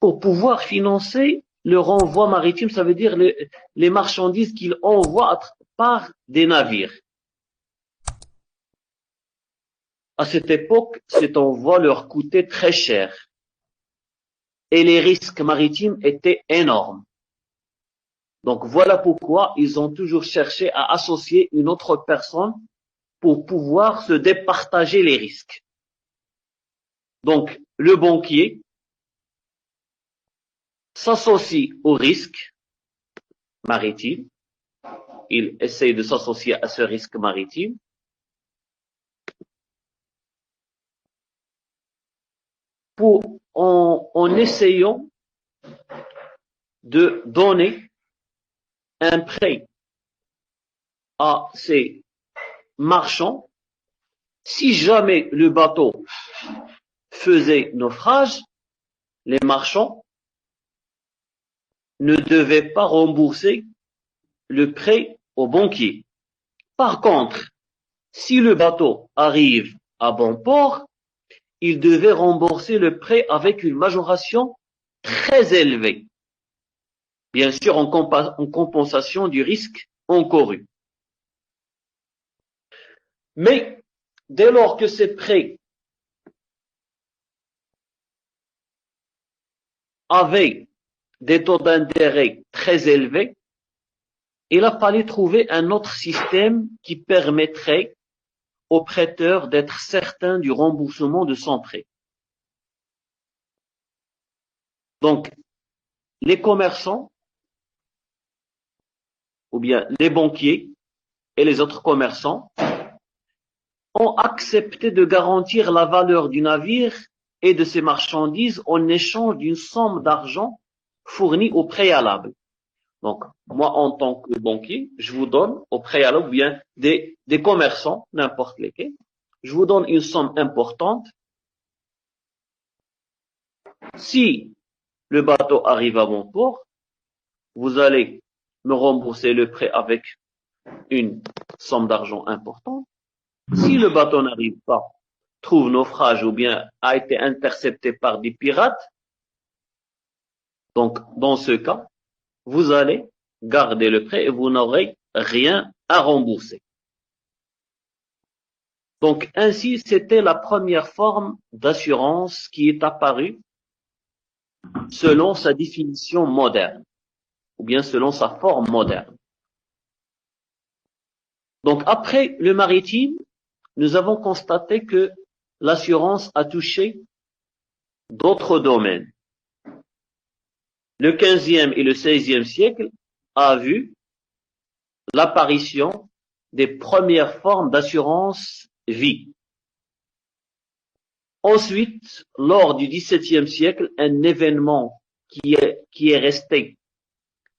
pour pouvoir financer le renvoi maritime, ça veut dire les marchandises qu'ils envoient par des navires. À cette époque, cet envoi leur coûtait très cher et les risques maritimes étaient énormes. Donc voilà pourquoi ils ont toujours cherché à associer une autre personne pour pouvoir se départager les risques. Donc le banquier s'associe au risque maritime, il essaye de s'associer à ce risque maritime en essayant de donner un prêt à ces marchands si jamais le bateau faisait naufrage, les marchands ne devaient pas rembourser le prêt au banquier. Par contre, si le bateau arrive à bon port, il devait rembourser le prêt avec une majoration très élevée, bien sûr en compensation du risque encouru. Mais dès lors que ces prêts avaient des taux d'intérêt très élevés, il a fallu trouver un autre système qui permettrait au prêteur d'être certain du remboursement de son prêt. Donc, les commerçants, ou bien les banquiers et les autres commerçants, ont accepté de garantir la valeur du navire et de ses marchandises en échange d'une somme d'argent fournie au préalable. Donc, moi, en tant que banquier, je vous donne au préalable, ou bien des commerçants, n'importe lesquels, je vous donne une somme importante. Si le bateau arrive à bon port, vous allez me rembourser le prêt avec une somme d'argent importante. Si le bateau n'arrive pas, trouve naufrage ou bien a été intercepté par des pirates, donc dans ce cas, vous allez garder le prêt et vous n'aurez rien à rembourser. Donc ainsi, c'était la première forme d'assurance qui est apparue selon sa définition moderne, ou bien selon sa forme moderne. Donc après le maritime, nous avons constaté que l'assurance a touché d'autres domaines. Le 15e et le 16e siècle a vu l'apparition des premières formes d'assurance vie. Ensuite, lors du XVIIe siècle, un événement qui est resté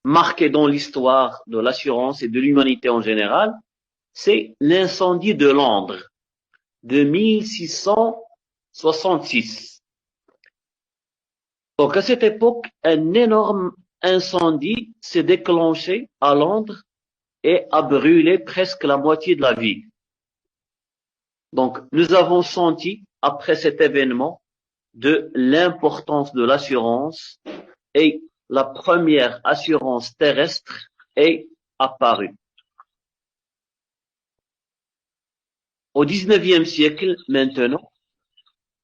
marqué dans l'histoire de l'assurance et de l'humanité en général, c'est l'incendie de Londres de 1666. Donc à cette époque, un énorme incendie s'est déclenché à Londres et a brûlé presque la moitié de la ville. Donc nous avons senti, après cet événement, de l'importance de l'assurance et la première assurance terrestre est apparue. Au XIXe siècle, maintenant,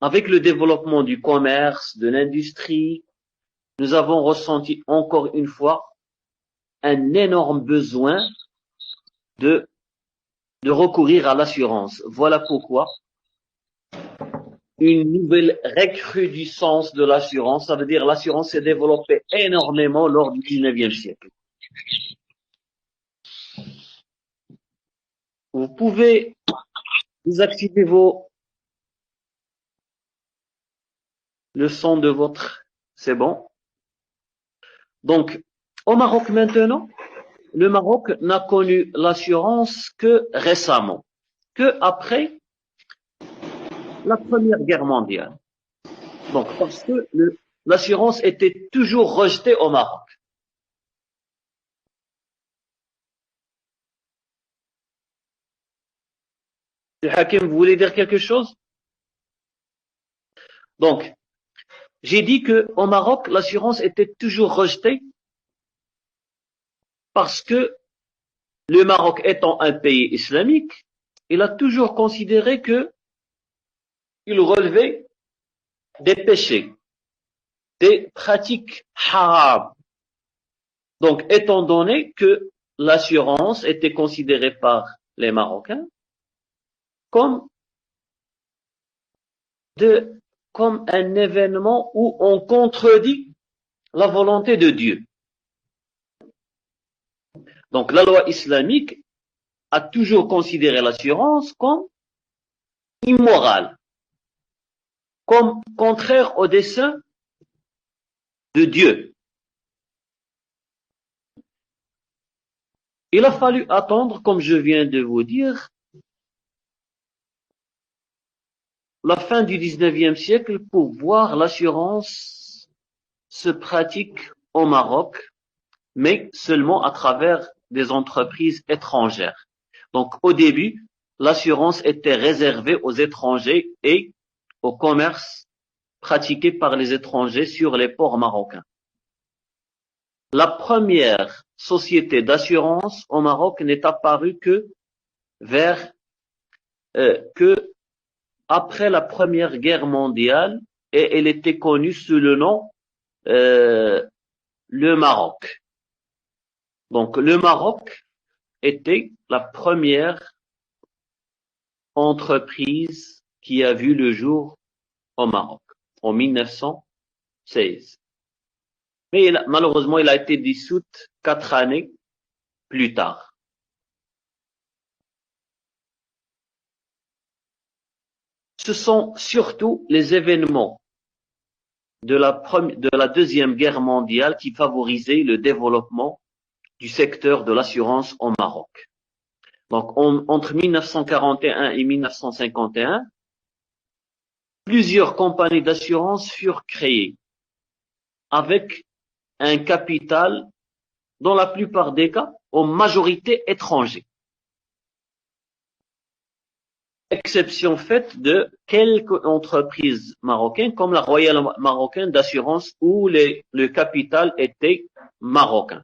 avec le développement du commerce, de l'industrie, nous avons ressenti encore une fois un énorme besoin de recourir à l'assurance. Voilà pourquoi une nouvelle recrudescence de l'assurance, ça veut dire l'assurance s'est développée énormément lors du XIXe siècle. Vous pouvez désactiver le son de votre... C'est bon? Donc, au Maroc maintenant, le Maroc n'a connu l'assurance que récemment, que après la Première Guerre mondiale. Donc, parce que l'assurance était toujours rejetée au Maroc. Le Hakim, vous voulez dire quelque chose? Donc, J'ai dit que au Maroc, l'assurance était toujours rejetée parce que le Maroc étant un pays islamique, il a toujours considéré que il relevait des péchés, des pratiques haram. Donc, étant donné que l'assurance était considérée par les Marocains comme comme un événement où on contredit la volonté de Dieu. Donc, la loi islamique a toujours considéré l'assurance comme immorale, comme contraire au dessein de Dieu. Il a fallu attendre, comme je viens de vous dire, la fin du 19e siècle pour voir l'assurance se pratique au Maroc, mais seulement à travers des entreprises étrangères. Donc, au début, l'assurance était réservée aux étrangers et au commerce pratiqué par les étrangers sur les ports marocains. La première société d'assurance au Maroc n'est apparue que après la Première Guerre mondiale et elle était connue sous le nom le Maroc. Donc le Maroc était la première entreprise qui a vu le jour au Maroc en 1916. Mais malheureusement, il a été dissoute 4 années plus tard. Ce sont surtout les événements de la Deuxième Guerre mondiale qui favorisaient le développement du secteur de l'assurance au Maroc. Donc, entre 1941 et 1951, plusieurs compagnies d'assurance furent créées avec un capital, dans la plupart des cas, en majorité étranger. Exception faite de quelques entreprises marocaines, comme la Royale Marocaine d'assurance, où le capital était marocain.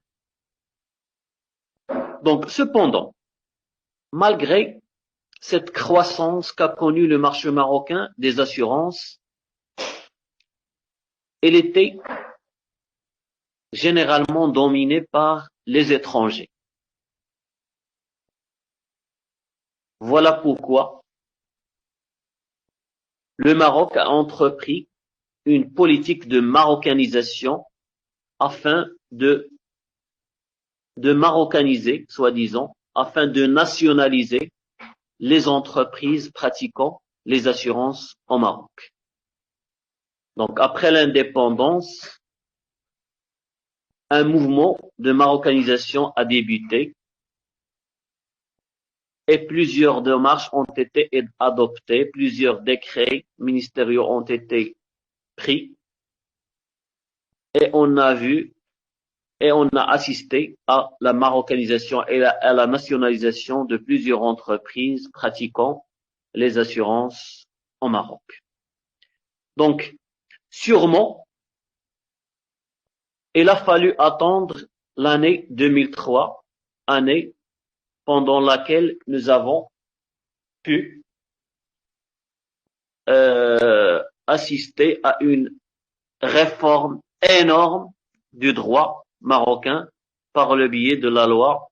Donc, cependant, malgré cette croissance qu'a connue le marché marocain des assurances, elle était généralement dominée par les étrangers. Voilà pourquoi le Maroc a entrepris une politique de marocanisation afin de marocaniser, soi-disant, afin de nationaliser les entreprises pratiquant les assurances au Maroc. Donc, après l'indépendance, un mouvement de marocanisation a débuté et plusieurs démarches ont été adoptées, plusieurs décrets ministériels ont été pris et on a assisté à la marocanisation et à la nationalisation de plusieurs entreprises pratiquant les assurances au Maroc. Donc, sûrement, il a fallu attendre l'année 2003, année pendant laquelle nous avons pu assister à une réforme énorme du droit marocain par le biais de la loi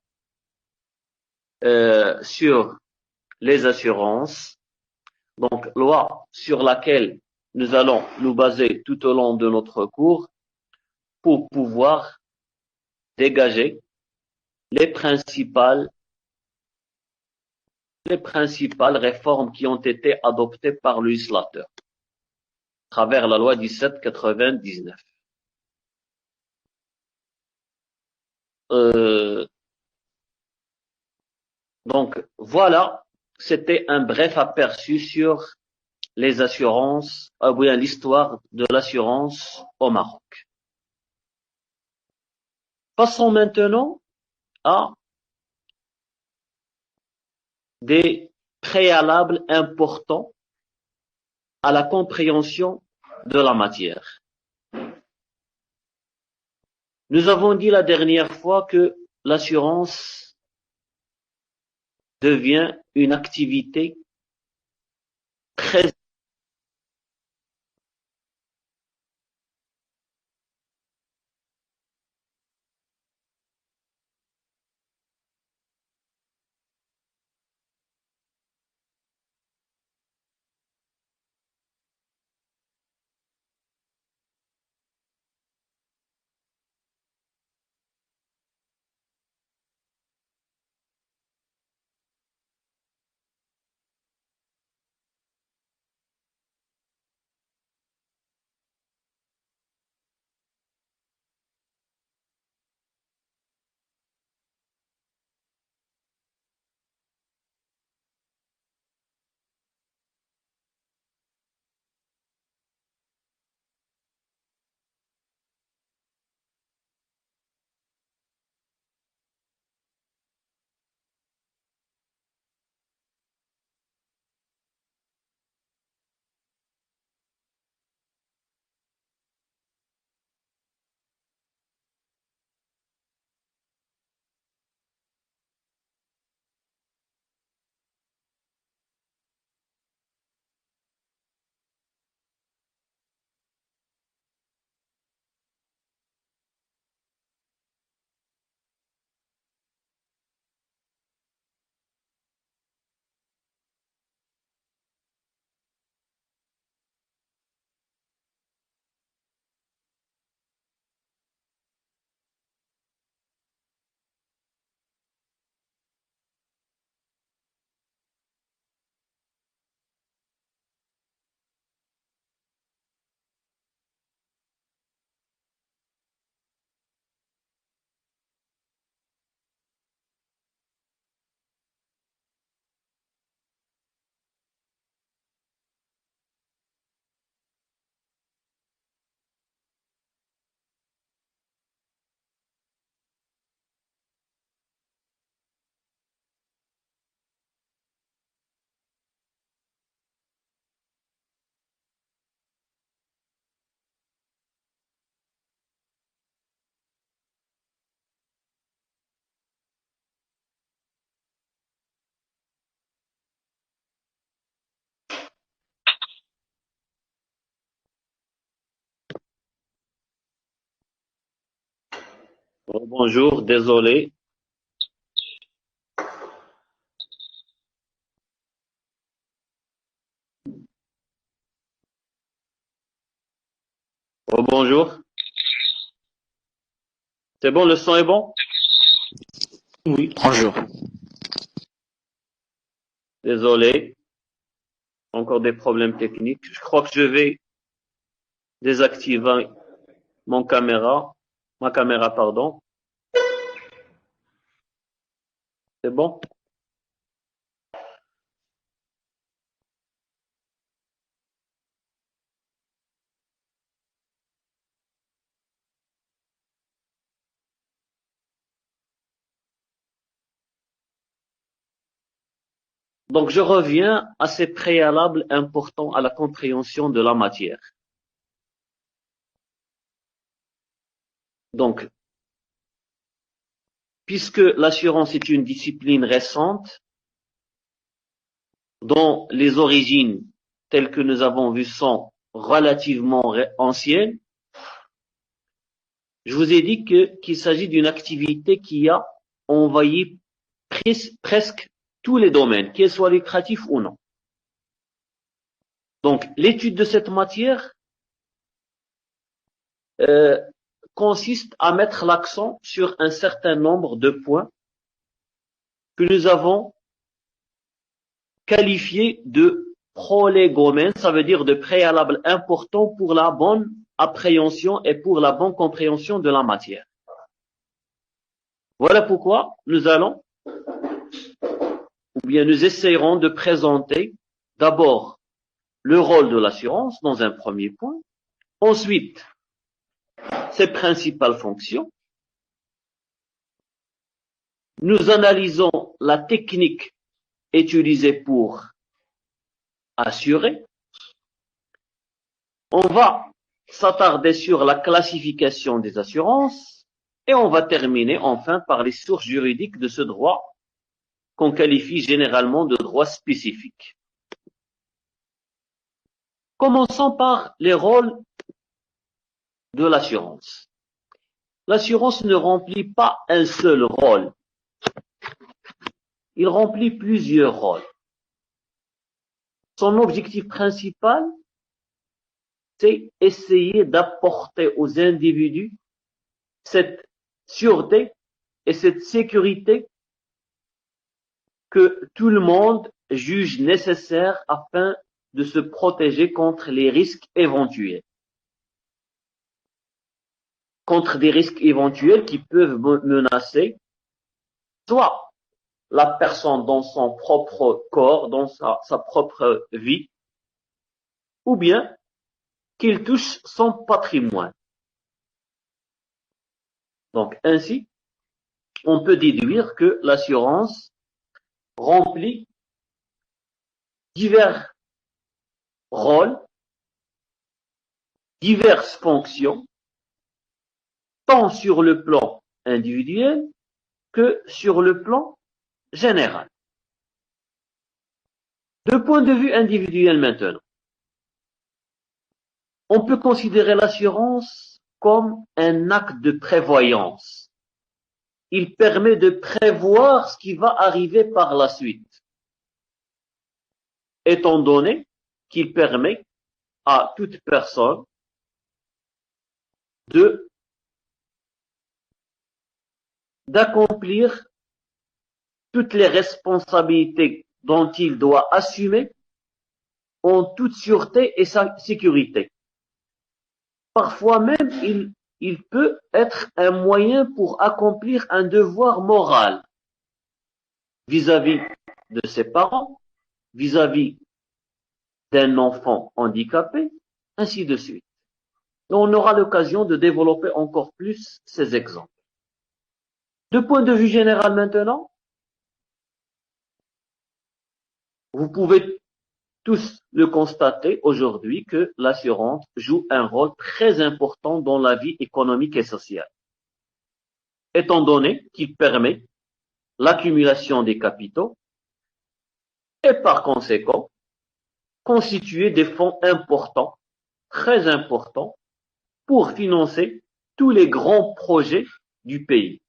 sur les assurances, donc loi sur laquelle nous allons nous baser tout au long de notre cours pour pouvoir dégager les principales réformes qui ont été adoptées par le législateur à travers la loi 1799. Donc voilà, c'était un bref aperçu sur les assurances, ou bien l'histoire de l'assurance au Maroc. Passons maintenant à des préalables importants à la compréhension de la matière. Nous avons dit la dernière fois que l'assurance devient une activité très bonjour, désolé. Bonjour. C'est bon, le son est bon? Oui, bonjour. Désolé, encore des problèmes techniques. Je crois que je vais désactiver ma caméra, pardon. C'est bon? Donc, je reviens à ces préalables importants à la compréhension de la matière. Donc, puisque l'assurance est une discipline récente, dont les origines, telles que nous avons vu, sont relativement anciennes, je vous ai dit qu'il s'agit d'une activité qui a envahi presque tous les domaines, qu'ils soient lucratifs ou non. Donc, l'étude de cette matière consiste à mettre l'accent sur un certain nombre de points que nous avons qualifiés de prolégomènes, ça veut dire de préalables importants pour la bonne appréhension et pour la bonne compréhension de la matière. Voilà pourquoi nous allons, ou bien nous essayerons de présenter d'abord le rôle de l'assurance dans un premier point, ensuite ses principales fonctions. Nous analysons la technique utilisée pour assurer. On va s'attarder sur la classification des assurances Et on va terminer enfin par les sources juridiques de ce droit qu'on qualifie généralement de droit spécifique. Commençons par les rôles de l'assurance. L'assurance ne remplit pas un seul rôle. Il remplit plusieurs rôles. Son objectif principal, c'est essayer d'apporter aux individus cette sûreté et cette sécurité que tout le monde juge nécessaire afin de se protéger contre les risques éventuels. Contre des risques éventuels qui peuvent menacer soit la personne dans son propre corps, dans sa propre vie, ou bien qu'il touche son patrimoine. Donc ainsi, on peut déduire que l'assurance remplit divers rôles, diverses fonctions, tant sur le plan individuel que sur le plan général. De point de vue individuel maintenant, on peut considérer l'assurance comme un acte de prévoyance. Il permet de prévoir ce qui va arriver par la suite, étant donné qu'il permet à toute personne d'accomplir toutes les responsabilités dont il doit assumer en toute sûreté et sécurité. Parfois même, il peut être un moyen pour accomplir un devoir moral vis-à-vis de ses parents, vis-à-vis d'un enfant handicapé, ainsi de suite. On aura l'occasion de développer encore plus ces exemples. De point de vue général maintenant, vous pouvez tous le constater aujourd'hui que l'assurance joue un rôle très important dans la vie économique et sociale, étant donné qu'il permet l'accumulation des capitaux et par conséquent constituer des fonds importants, très importants, pour financer tous les grands projets du pays.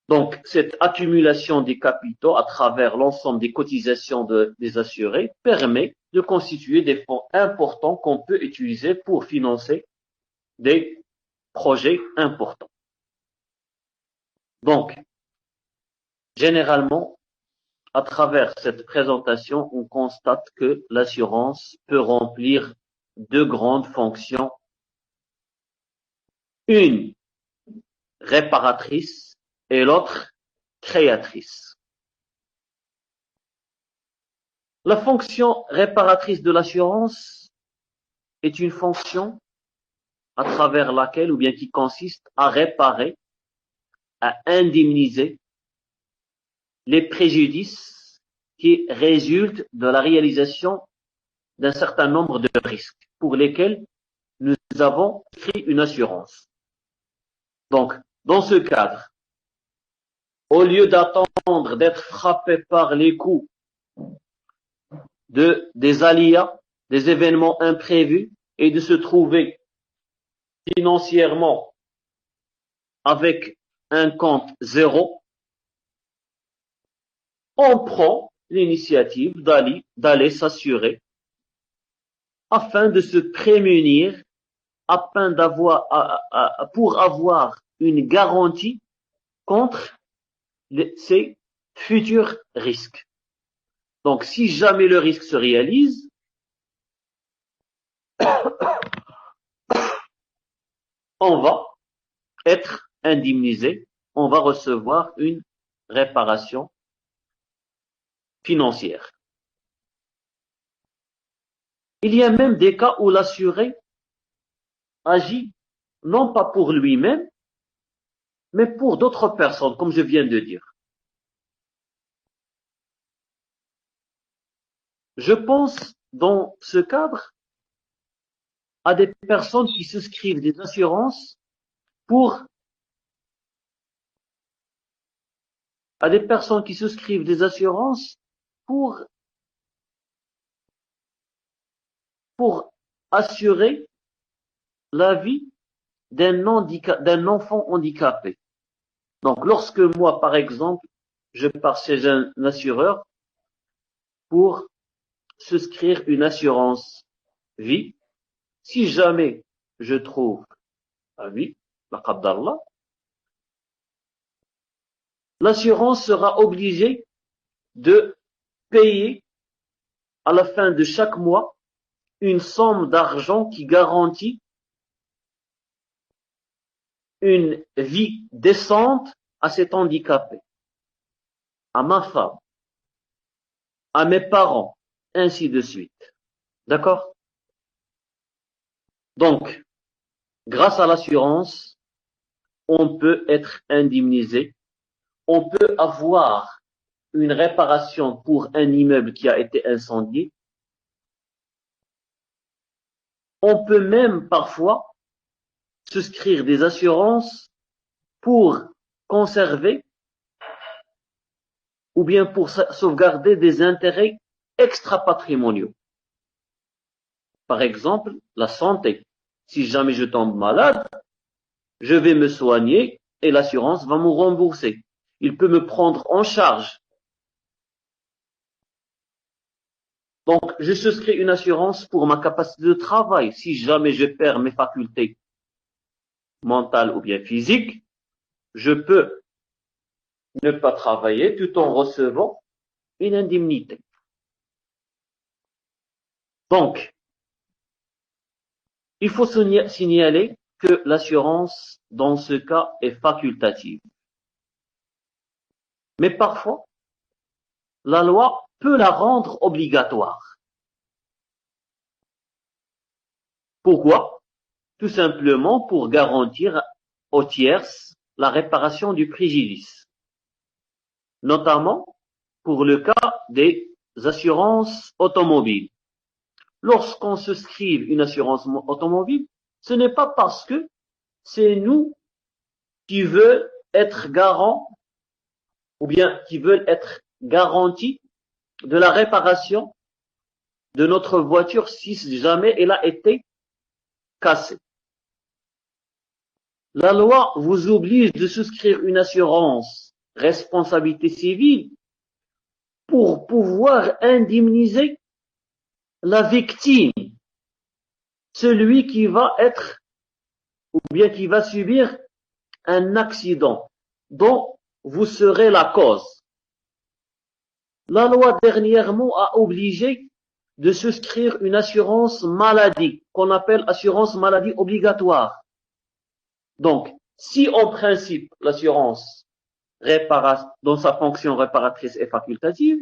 Donc, cette accumulation des capitaux à travers l'ensemble des cotisations des assurés permet de constituer des fonds importants qu'on peut utiliser pour financer des projets importants. Donc, généralement, à travers cette présentation, on constate que l'assurance peut remplir deux grandes fonctions. Une réparatrice et l'autre créatrice. La fonction réparatrice de l'assurance est une fonction à travers laquelle, ou bien qui consiste à réparer, à indemniser les préjudices qui résultent de la réalisation d'un certain nombre de risques pour lesquels nous avons pris une assurance. Donc, dans ce cadre, au lieu d'attendre d'être frappé par les coups des aléas, des événements imprévus et de se trouver financièrement avec un compte zéro, on prend l'initiative d'aller s'assurer afin de se prémunir, pour avoir une garantie contre ces futurs risques. Donc, si jamais le risque se réalise, on va être indemnisé, on va recevoir une réparation financière. Il y a même des cas où l'assuré agit non pas pour lui-même, mais pour d'autres personnes, comme je viens de dire. Je pense, dans ce cadre, à des personnes qui souscrivent des assurances pour pour assurer la vie d'un enfant handicapé. Donc, lorsque moi, par exemple, je pars chez un assureur pour souscrire une assurance vie, si jamais je trouve la vie, la qaddarallah, l'assurance sera obligée de payer à la fin de chaque mois une somme d'argent qui garantit une vie décente à cet handicapé, à ma femme, à mes parents, ainsi de suite. D'accord? Donc, grâce à l'assurance, on peut être indemnisé, on peut avoir une réparation pour un immeuble qui a été incendié. On peut même parfois souscrire des assurances pour conserver ou bien pour sauvegarder des intérêts extra-patrimoniaux. Par exemple, la santé. Si jamais je tombe malade, je vais me soigner et l'assurance va me rembourser. Il peut me prendre en charge. Donc, je souscris une assurance pour ma capacité de travail. Si jamais je perds mes facultés mentales ou bien physiques, je peux ne pas travailler tout en recevant une indemnité. Donc, il faut signaler que l'assurance, dans ce cas, est facultative. Mais parfois, la loi peut la rendre obligatoire. Pourquoi? Tout simplement pour garantir aux tierces la réparation du préjudice, notamment pour le cas des assurances automobiles. Lorsqu'on souscrit une assurance automobile, ce n'est pas parce que c'est nous qui veulent être garants ou bien qui veulent être garantis de la réparation de notre voiture si jamais elle a été cassée. La loi vous oblige de souscrire une assurance responsabilité civile pour pouvoir indemniser la victime, celui qui va être ou bien qui va subir un accident dont vous serez la cause. La loi dernièrement a obligé de souscrire une assurance maladie, qu'on appelle assurance maladie obligatoire. Donc, si en principe l'assurance dans sa fonction réparatrice est facultative,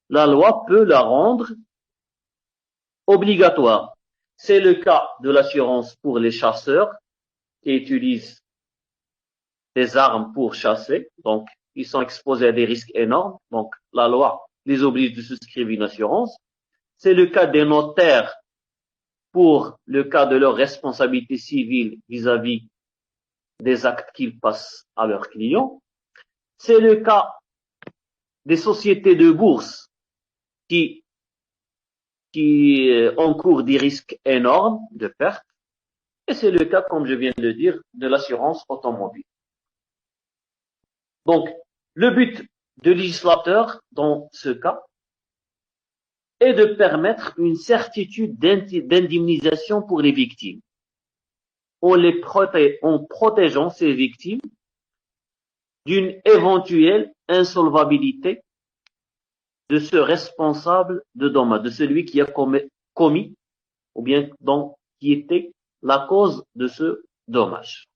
la loi peut la rendre obligatoire. C'est le cas de l'assurance pour les chasseurs qui utilisent des armes pour chasser, donc ils sont exposés à des risques énormes, donc la loi les oblige de souscrire une assurance. C'est le cas des notaires pour le cas de leur responsabilité civile vis-à-vis des actes qu'ils passent à leurs clients. C'est le cas des sociétés de bourse qui encourent des risques énormes de perte. Et c'est le cas, comme je viens de le dire, de l'assurance automobile. Donc, le but du législateur, dans ce cas, est de permettre une certitude d'indemnisation pour les victimes, en protégeant ces victimes d'une éventuelle insolvabilité de ce responsable de dommage, de celui qui a commis, ou bien qui était la cause de ce dommage.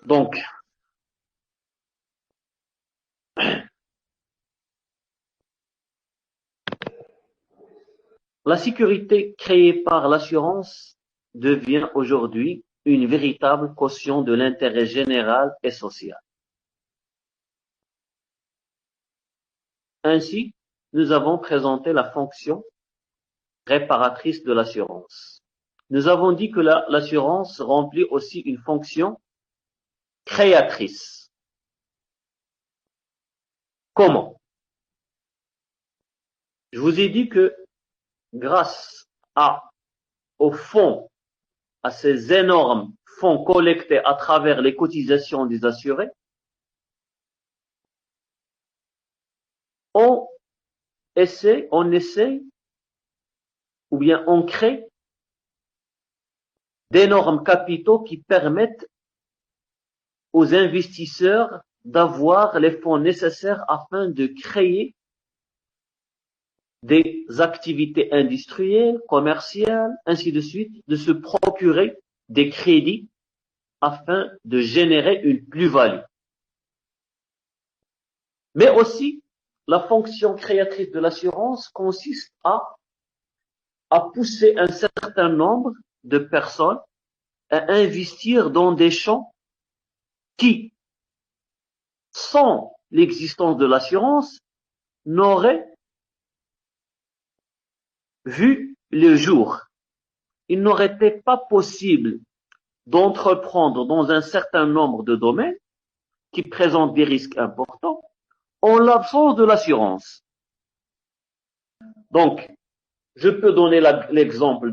Donc, la sécurité créée par l'assurance devient aujourd'hui une véritable caution de l'intérêt général et social. Ainsi, nous avons présenté la fonction réparatrice de l'assurance. Nous avons dit que l'assurance remplit aussi une fonction créatrice. Comment? Je vous ai dit que grâce au fonds, à ces énormes fonds collectés à travers les cotisations des assurés, on essaie, ou bien on crée d'énormes capitaux qui permettent aux investisseurs d'avoir les fonds nécessaires afin de créer des activités industrielles, commerciales, ainsi de suite, de se procurer des crédits afin de générer une plus-value. Mais aussi, la fonction créatrice de l'assurance consiste à pousser un certain nombre de personnes à investir dans des champs qui, sans l'existence de l'assurance, n'auraient vu le jour. Il n'aurait été pas possible d'entreprendre dans un certain nombre de domaines qui présentent des risques importants en l'absence de l'assurance. Donc, je peux donner l'exemple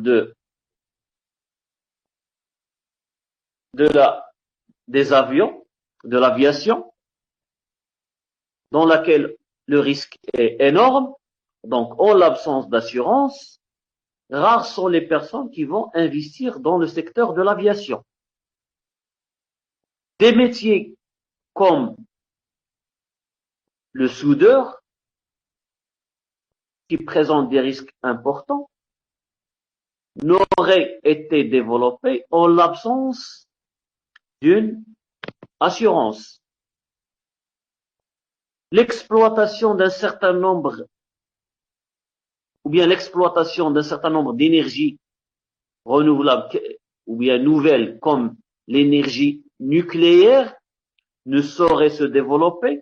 des avions, de l'aviation, dans laquelle le risque est énorme. Donc, en l'absence d'assurance, rares sont les personnes qui vont investir dans le secteur de l'aviation. Des métiers comme le soudeur, qui présentent des risques importants, n'auraient été développés en l'absence d'une assurance. L'exploitation d'un certain nombre, ou bien l'exploitation d'un certain nombre d'énergies renouvelables, ou bien nouvelles, comme l'énergie nucléaire, ne saurait se développer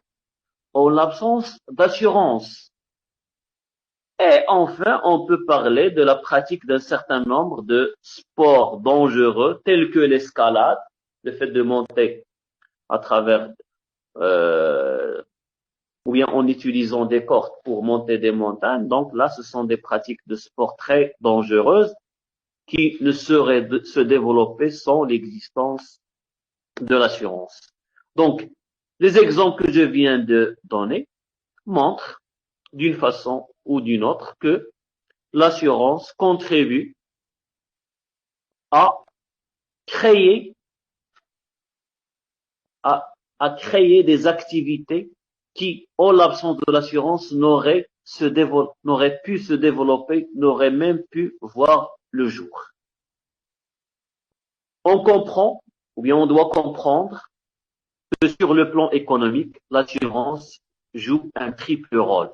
en l'absence d'assurance. Et enfin, on peut parler de la pratique d'un certain nombre de sports dangereux, tels que l'escalade, le fait de monter à travers, ou bien en utilisant des cordes pour monter des montagnes. Donc là, ce sont des pratiques de sport très dangereuses qui ne sauraient se développer sans l'existence de l'assurance. Donc, les exemples que je viens de donner montrent d'une façon ou d'une autre que l'assurance contribue à créer des activités qui, en l'absence de l'assurance, n'auraient pu se développer, n'auraient même pu voir le jour. On comprend, ou bien on doit comprendre, que sur le plan économique, l'assurance joue un triple rôle.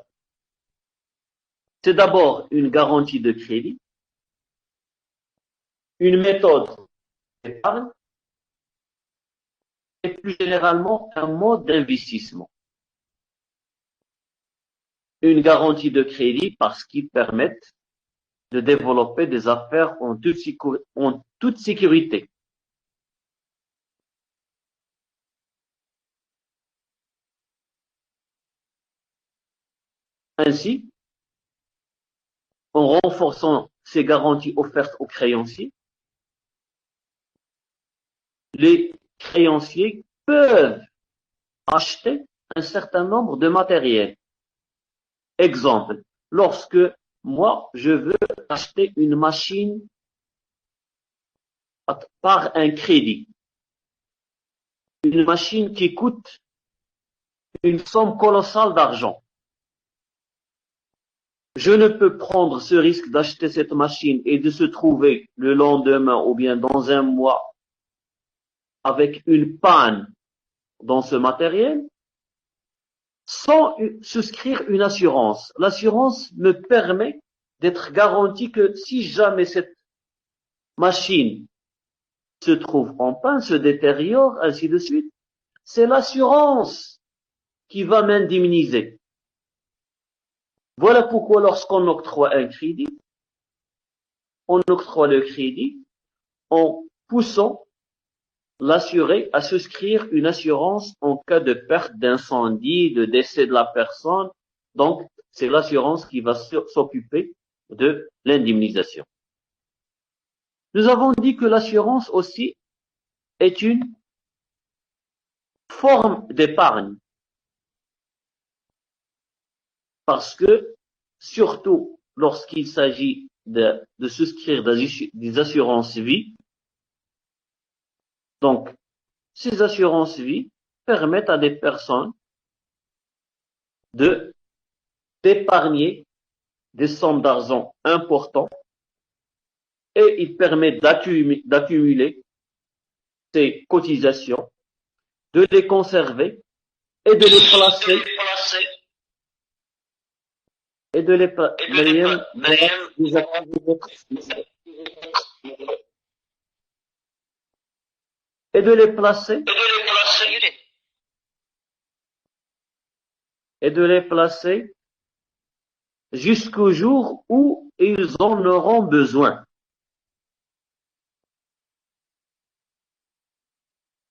C'est d'abord une garantie de crédit, une méthode d'épargne et plus généralement un mode d'investissement. Une garantie de crédit parce qu'ils permettent de développer des affaires en toute sécurité. Ainsi, en renforçant ces garanties offertes aux créanciers, les créanciers peuvent acheter un certain nombre de matériel. Exemple, lorsque moi, je veux acheter une machine par un crédit, une machine qui coûte une somme colossale d'argent. Je ne peux prendre ce risque d'acheter cette machine et de se trouver le lendemain ou bien dans un mois avec une panne dans ce matériel sans souscrire une assurance. L'assurance me permet d'être garanti que si jamais cette machine se trouve en panne, se détériore, ainsi de suite, c'est l'assurance qui va m'indemniser. Voilà pourquoi lorsqu'on octroie un crédit, on octroie le crédit en poussant l'assuré à souscrire une assurance en cas de perte, d'incendie, de décès de la personne. Donc, c'est l'assurance qui va s'occuper de l'indemnisation. Nous avons dit que l'assurance aussi est une forme d'épargne. Parce que, surtout lorsqu'il s'agit de souscrire des assurances vie, donc, ces assurances vie permettent à des personnes d'épargner des sommes d'argent importantes et il permet d'accumuler ces cotisations, de les conserver et de les placer et de les placer jusqu'au jour où ils en auront besoin.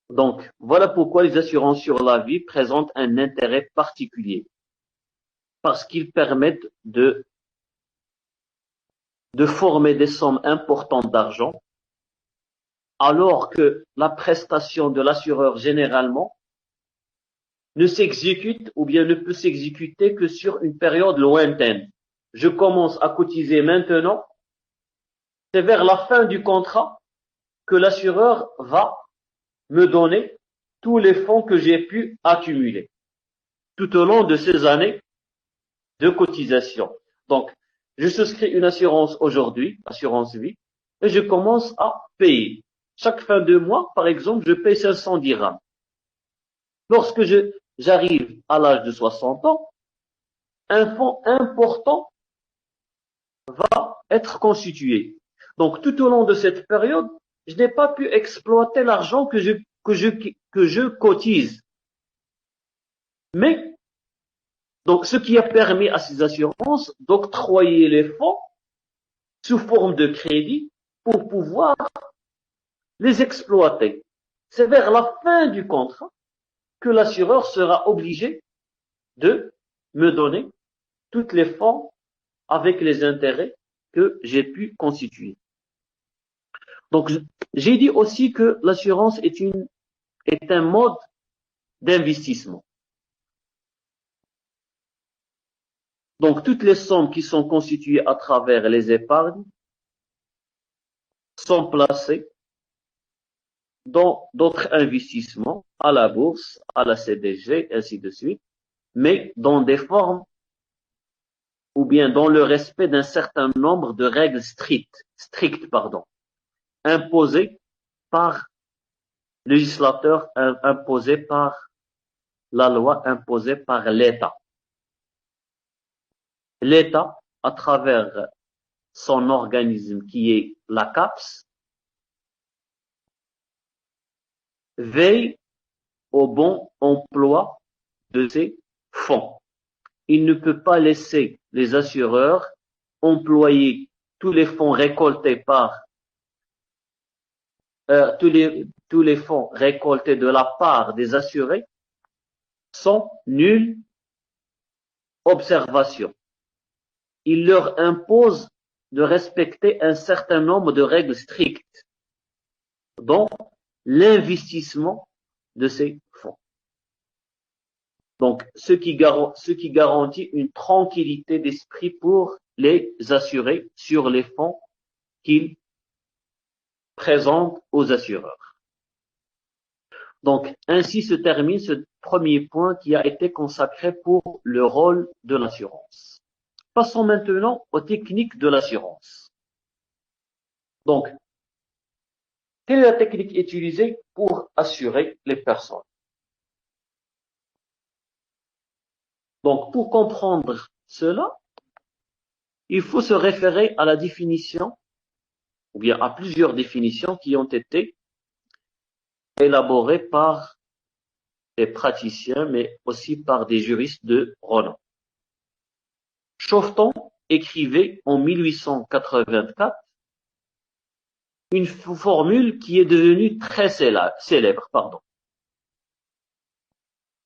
Donc, voilà pourquoi les assurances sur la vie présentent un intérêt particulier. Parce qu'ils permettent de former des sommes importantes d'argent, alors que la prestation de l'assureur généralement ne s'exécute ou bien ne peut s'exécuter que sur une période lointaine. Je commence à cotiser maintenant, c'est vers la fin du contrat que l'assureur va me donner tous les fonds que j'ai pu accumuler tout au long de ces années de cotisation. Donc, je souscris une assurance aujourd'hui, assurance vie, et je commence à payer. Chaque fin de mois, par exemple, je paye 500 dirhams. Lorsque j'arrive à l'âge de 60 ans, un fonds important va être constitué. Donc, tout au long de cette période, je n'ai pas pu exploiter l'argent que je cotise. Mais, donc, ce qui a permis à ces assurances d'octroyer les fonds sous forme de crédit pour pouvoir les exploiter. C'est vers la fin du contrat que l'assureur sera obligé de me donner toutes les fonds avec les intérêts que j'ai pu constituer. Donc, j'ai dit aussi que l'assurance est un mode d'investissement. Donc, toutes les sommes qui sont constituées à travers les épargnes sont placées dans d'autres investissements, à la bourse, à la CDG, ainsi de suite, mais dans des formes ou bien dans le respect d'un certain nombre de règles strictes, imposées par le législateur, imposées par la loi, imposée par l'État. L'État, à travers son organisme qui est la CAPS, veille au bon emploi de ces fonds. Il ne peut pas laisser les assureurs employer tous les fonds récoltés par tous les fonds récoltés de la part des assurés sans nulle observation. Il leur impose de respecter un certain nombre de règles strictes, dont l'investissement de ces fonds. Donc, ce qui garantit une tranquillité d'esprit pour les assurés sur les fonds qu'ils présentent aux assureurs. Donc, ainsi se termine ce premier point qui a été consacré pour le rôle de l'assurance. Passons maintenant aux techniques de l'assurance. Donc, quelle est la technique utilisée pour assurer les personnes? Donc, pour comprendre cela, il faut se référer à la définition, ou bien à plusieurs définitions qui ont été élaborées par des praticiens, mais aussi par des juristes de renom. Chauveton écrivait en 1884 une formule qui est devenue très célèbre.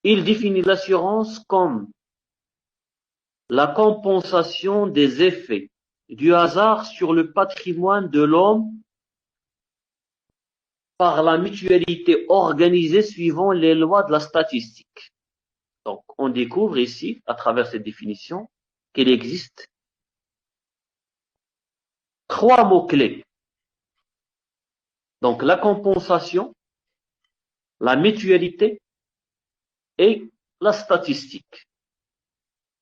Il définit l'assurance comme la compensation des effets du hasard sur le patrimoine de l'homme par la mutualité organisée suivant les lois de la statistique. Donc, on découvre ici, à travers cette définition, qu'il existe 3 mots-clés. Donc, la compensation, la mutualité et la statistique.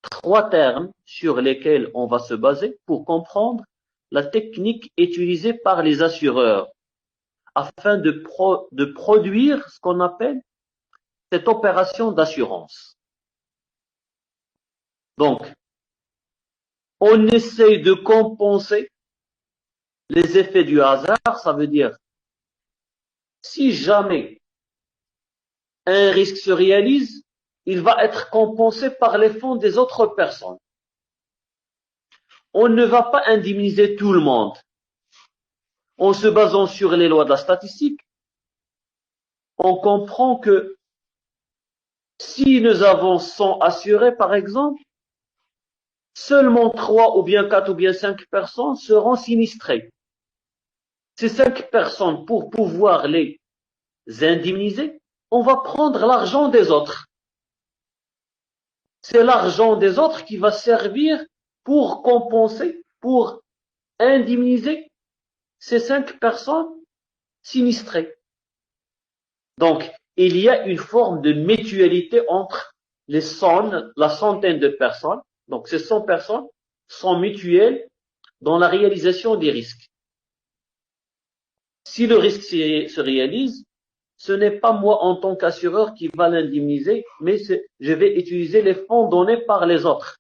3 termes sur lesquels on va se baser pour comprendre la technique utilisée par les assureurs afin de produire ce qu'on appelle cette opération d'assurance. Donc, on essaye de compenser les effets du hasard, ça veut dire si jamais un risque se réalise, il va être compensé par les fonds des autres personnes. On ne va pas indemniser tout le monde. En se basant sur les lois de la statistique, on comprend que si nous avons 100 assurés, par exemple, seulement 3 ou bien 4 ou bien 5 personnes seront sinistrées. Ces 5 personnes, pour pouvoir les indemniser, on va prendre l'argent des autres. C'est l'argent des autres qui va servir pour compenser, pour indemniser ces 5 personnes sinistrées. Donc, il y a une forme de mutualité entre la centaine de personnes. Donc, ces 100 personnes sont mutuelles dans la réalisation des risques. Si le risque se réalise, ce n'est pas moi en tant qu'assureur qui va l'indemniser, mais je vais utiliser les fonds donnés par les autres.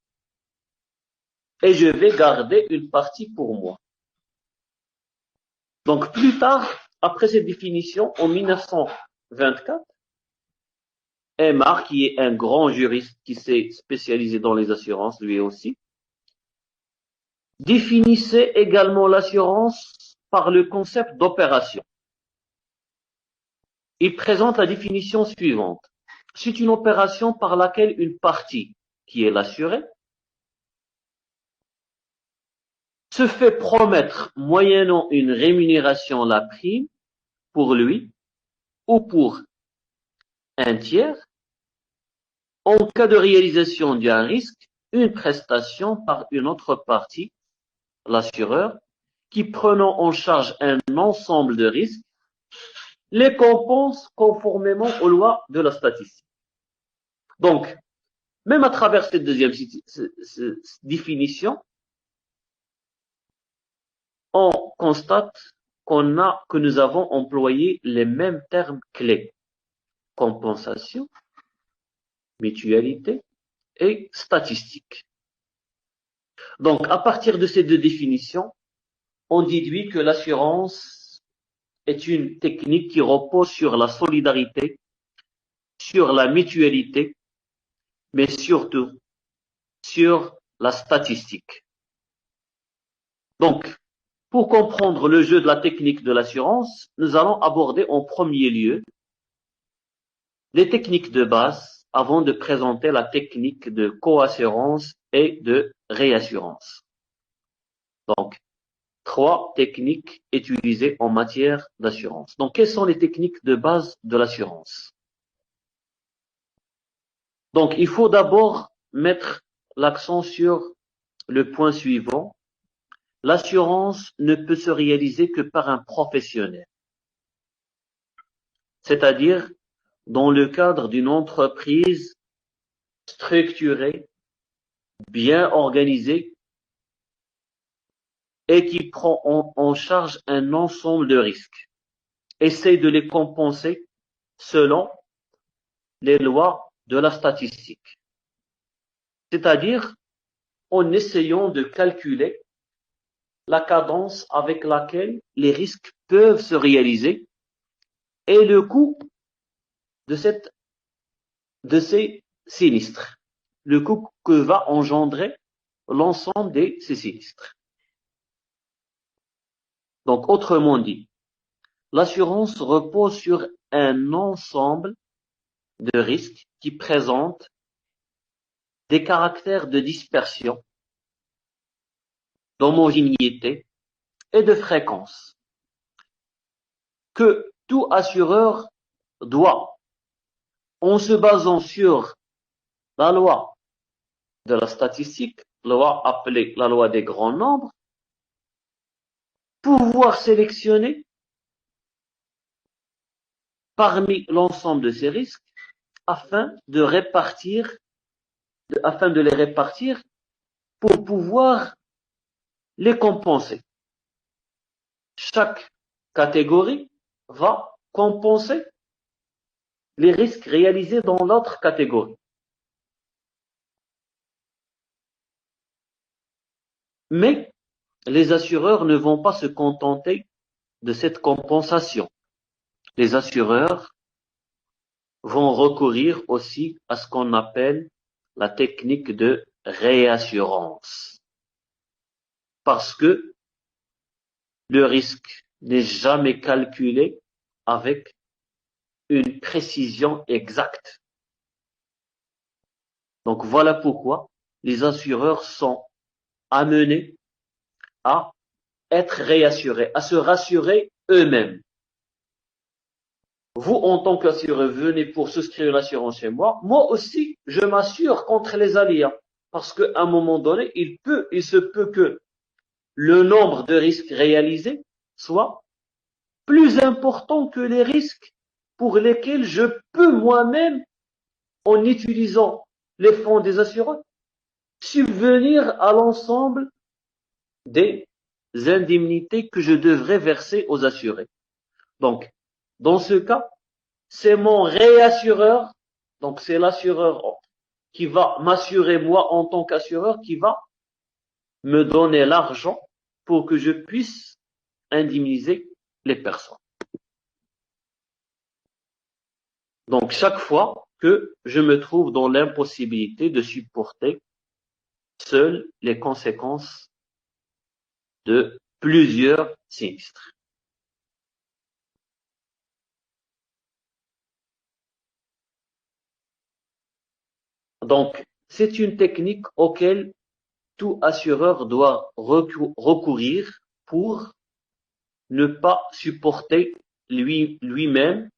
Et je vais garder une partie pour moi. Donc, plus tard, après cette définition, en 1924, Aymar, qui est un grand juriste qui s'est spécialisé dans les assurances, lui aussi, définissait également l'assurance par le concept d'opération. Il présente la définition suivante. C'est une opération par laquelle une partie, qui est l'assuré, se fait promettre moyennant une rémunération la prime pour lui ou pour un tiers en cas de réalisation d'un risque, une prestation par une autre partie, l'assureur, qui prenant en charge un ensemble de risques, les compense conformément aux lois de la statistique. Donc, même à travers cette deuxième définition, on constate que nous avons employé les mêmes termes clés. Compensation, mutualité et statistique. Donc, à partir de ces deux définitions, on déduit que l'assurance est une technique qui repose sur la solidarité, sur la mutualité, mais surtout sur la statistique. Donc, pour comprendre le jeu de la technique de l'assurance, nous allons aborder en premier lieu les techniques de base avant de présenter la technique de coassurance et de réassurance. Donc, 3 techniques utilisées en matière d'assurance. Donc, quelles sont les techniques de base de l'assurance? Donc, il faut d'abord mettre l'accent sur le point suivant. L'assurance ne peut se réaliser que par un professionnel. C'est-à-dire dans le cadre d'une entreprise structurée, bien organisée et qui prend en charge un ensemble de risques, essaye de les compenser selon les lois de la statistique. C'est-à-dire en essayant de calculer la cadence avec laquelle les risques peuvent se réaliser et le coût de ces sinistres, le coût que va engendrer l'ensemble de ces sinistres. Donc, autrement dit, l'assurance repose sur un ensemble de risques qui présentent des caractères de dispersion, d'homogénéité et de fréquence que tout assureur doit, en se basant sur la loi de la statistique, loi appelée la loi des grands nombres, pouvoir sélectionner parmi l'ensemble de ces risques afin de les répartir pour pouvoir les compenser. Chaque catégorie va compenser les risques réalisés dans l'autre catégorie. Mais les assureurs ne vont pas se contenter de cette compensation. Les assureurs vont recourir aussi à ce qu'on appelle la technique de réassurance. Parce que le risque n'est jamais calculé avec une précision exacte. Donc voilà pourquoi les assureurs sont amenés à être réassurés, à se rassurer eux-mêmes. Vous, en tant qu'assureur, venez pour souscrire une assurance chez moi. Moi aussi, je m'assure contre les aléas. Parce qu'à un moment donné, il se peut que le nombre de risques réalisés soit plus important que les risques pour lesquels je peux moi-même, en utilisant les fonds des assureurs, subvenir à l'ensemble des indemnités que je devrais verser aux assurés. Donc, dans ce cas, c'est mon réassureur, donc c'est l'assureur qui va m'assurer moi en tant qu'assureur, qui va me donner l'argent pour que je puisse indemniser les personnes. Donc, chaque fois que je me trouve dans l'impossibilité de supporter seul les conséquences de plusieurs sinistres. Donc, c'est une technique auquel tout assureur doit recourir pour ne pas supporter lui-même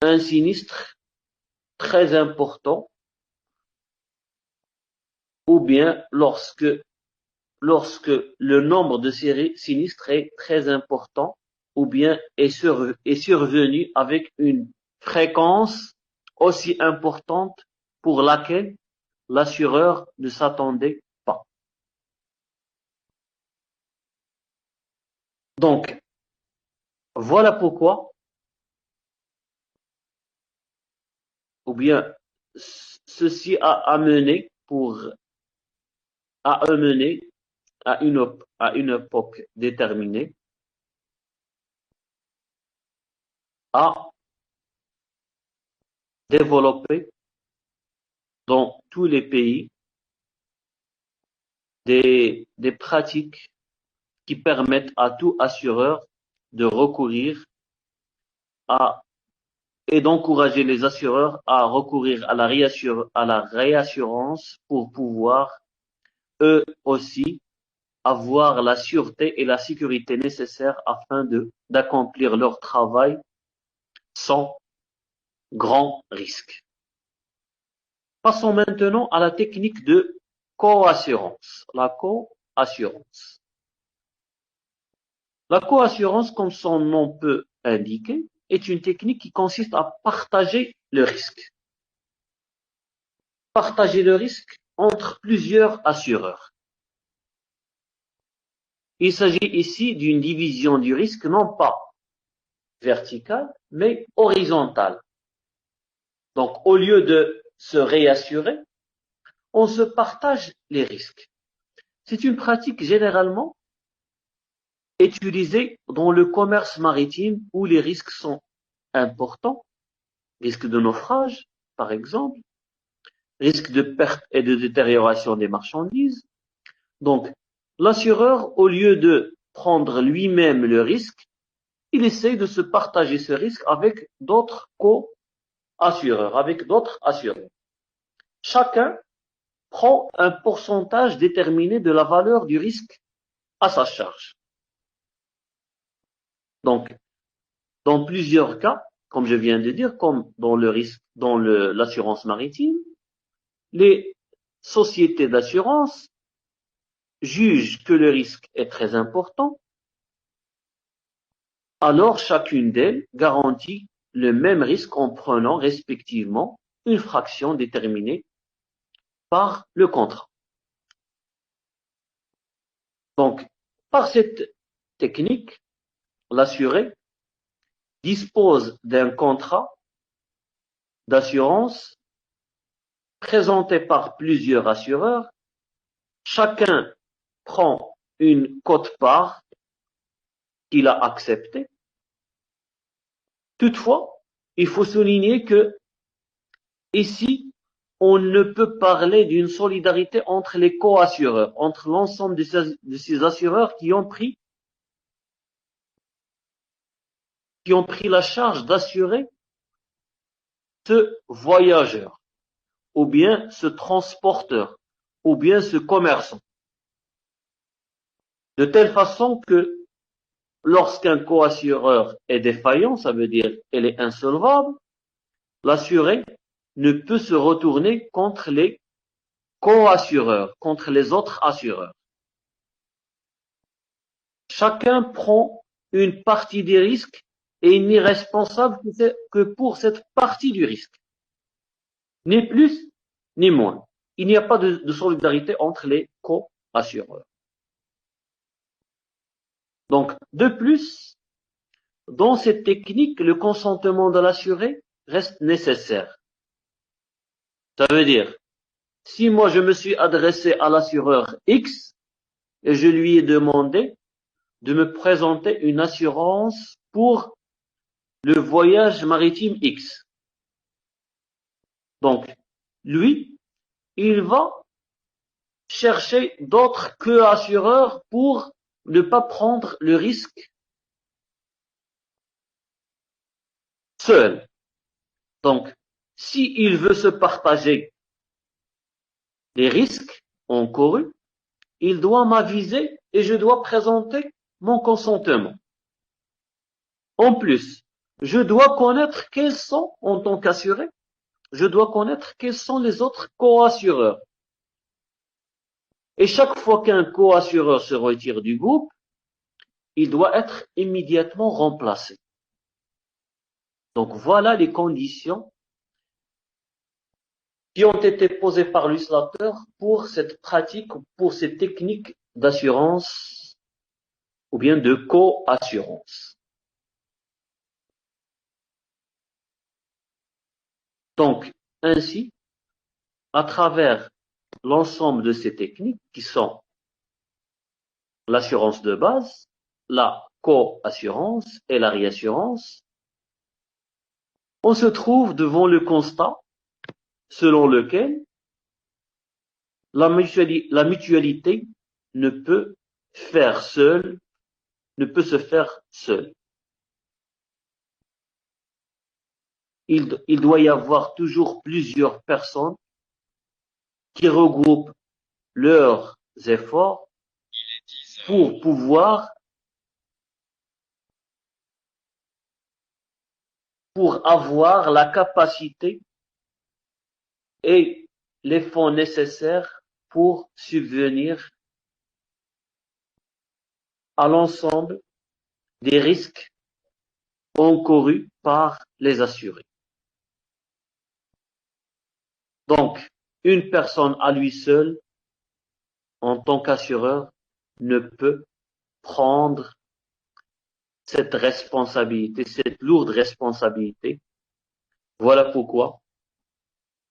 un sinistre très important, ou bien lorsque le nombre de ces sinistres est très important, ou bien est survenu avec une fréquence aussi importante pour laquelle l'assureur ne s'attendait pas. Donc, voilà pourquoi, ou bien ceci a amené à une époque déterminée à développer dans tous les pays des pratiques qui permettent à tout assureur de recourir et d'encourager les assureurs à recourir à la réassurance pour pouvoir eux aussi avoir la sûreté et la sécurité nécessaires afin d'accomplir leur travail sans grand risque. Passons maintenant à la technique de coassurance. La coassurance. La coassurance, comme son nom peut indiquer, est une technique qui consiste à partager le risque. Partager le risque entre plusieurs assureurs. Il s'agit ici d'une division du risque non pas verticale, mais horizontale. Donc, au lieu de se réassurer, on se partage les risques. C'est une pratique généralement utilisée dans le commerce maritime où les risques sont importants, risque de naufrage, par exemple, risque de perte et de détérioration des marchandises. Donc, l'assureur, au lieu de prendre lui-même le risque, il essaye de se partager ce risque avec d'autres co-assureurs, avec d'autres assureurs. Chacun prend un pourcentage déterminé de la valeur du risque à sa charge. Donc, dans plusieurs cas, comme je viens de dire, comme dans le risque, dans l'assurance maritime, les sociétés d'assurance jugent que le risque est très important, alors chacune d'elles garantit le même risque en prenant respectivement une fraction déterminée par le contrat. Donc, par cette technique, l'assuré dispose d'un contrat d'assurance présenté par plusieurs assureurs. Chacun prend une quote-part qu'il a acceptée. Toutefois, il faut souligner que ici, on ne peut parler d'une solidarité entre les co-assureurs, entre l'ensemble de ces assureurs qui ont pris la charge d'assurer ce voyageur, ou bien ce transporteur, ou bien ce commerçant. De telle façon que lorsqu'un co-assureur est défaillant, ça veut dire qu'il est insolvable, l'assuré ne peut se retourner contre les co-assureurs, contre les autres assureurs. Chacun prend une partie des risques et il n'est responsable que pour cette partie du risque. Ni plus, ni moins. Il n'y a pas de solidarité entre les co-assureurs. Donc, de plus, dans cette technique, le consentement de l'assuré reste nécessaire. Ça veut dire, si moi je me suis adressé à l'assureur X et je lui ai demandé de me présenter une assurance pour le voyage maritime X. Donc, lui, il va chercher d'autres assureurs pour ne pas prendre le risque seul. Donc, s'il veut se partager les risques encourus, il doit m'aviser et je dois présenter mon consentement. En plus, je dois connaître quels sont, en tant qu'assuré, je dois connaître quels sont les autres co-assureurs. Et chaque fois qu'un co-assureur se retire du groupe, il doit être immédiatement remplacé. Donc voilà les conditions qui ont été posées par l'usateur pour cette pratique, pour cette technique d'assurance ou bien de co-assurance. Donc, ainsi, à travers l'ensemble de ces techniques qui sont l'assurance de base, la co-assurance et la réassurance, on se trouve devant le constat selon lequel la mutualité ne peut se faire seule. Il doit y avoir toujours plusieurs personnes qui regroupent leurs efforts pour avoir la capacité et les fonds nécessaires pour subvenir à l'ensemble des risques encourus par les assurés. Donc, une personne à lui seul, en tant qu'assureur, ne peut prendre cette responsabilité, cette lourde responsabilité. Voilà pourquoi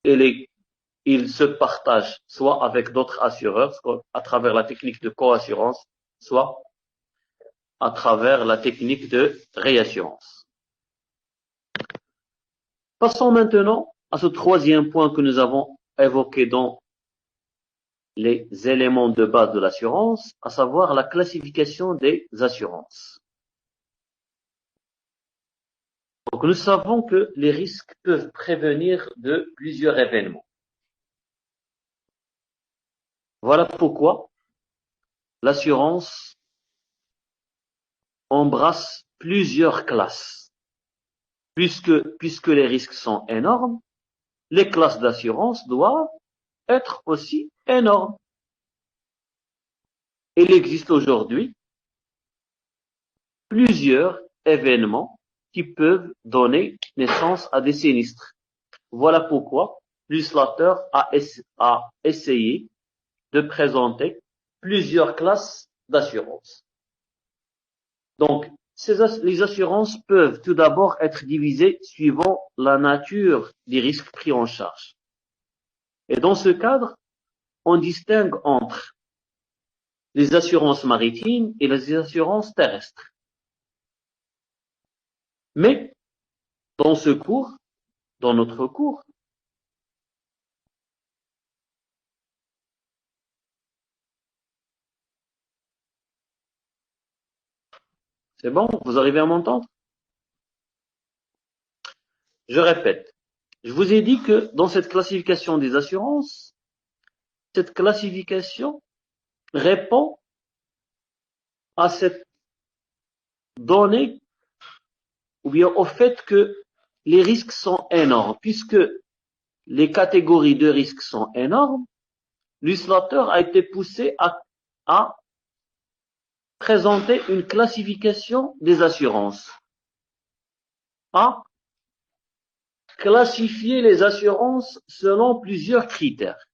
il se partage soit avec d'autres assureurs, soit à travers la technique de coassurance, soit à travers la technique de réassurance. Passons maintenant à ce troisième point que nous avons évoqué dans les éléments de base de l'assurance, à savoir la classification des assurances. Donc, nous savons que les risques peuvent prévenir de plusieurs événements. Voilà pourquoi l'assurance embrasse plusieurs classes. Puisque les risques sont énormes, les classes d'assurance doivent être aussi énormes. Il existe aujourd'hui plusieurs événements qui peuvent donner naissance à des sinistres. Voilà pourquoi le législateur a essayé de présenter plusieurs classes d'assurance. Donc, les assurances peuvent tout d'abord être divisées suivant la nature des risques pris en charge. Et dans ce cadre, on distingue entre les assurances maritimes et les assurances terrestres. Mais, dans notre cours, c'est bon, vous arrivez à m'entendre? Je répète, je vous ai dit que dans cette classification des assurances, cette classification répond à cette donnée ou bien au fait que les risques sont énormes. Puisque les catégories de risques sont énormes, le législateur a été poussé à présenter une classification des assurances, à classifier les assurances selon plusieurs critères.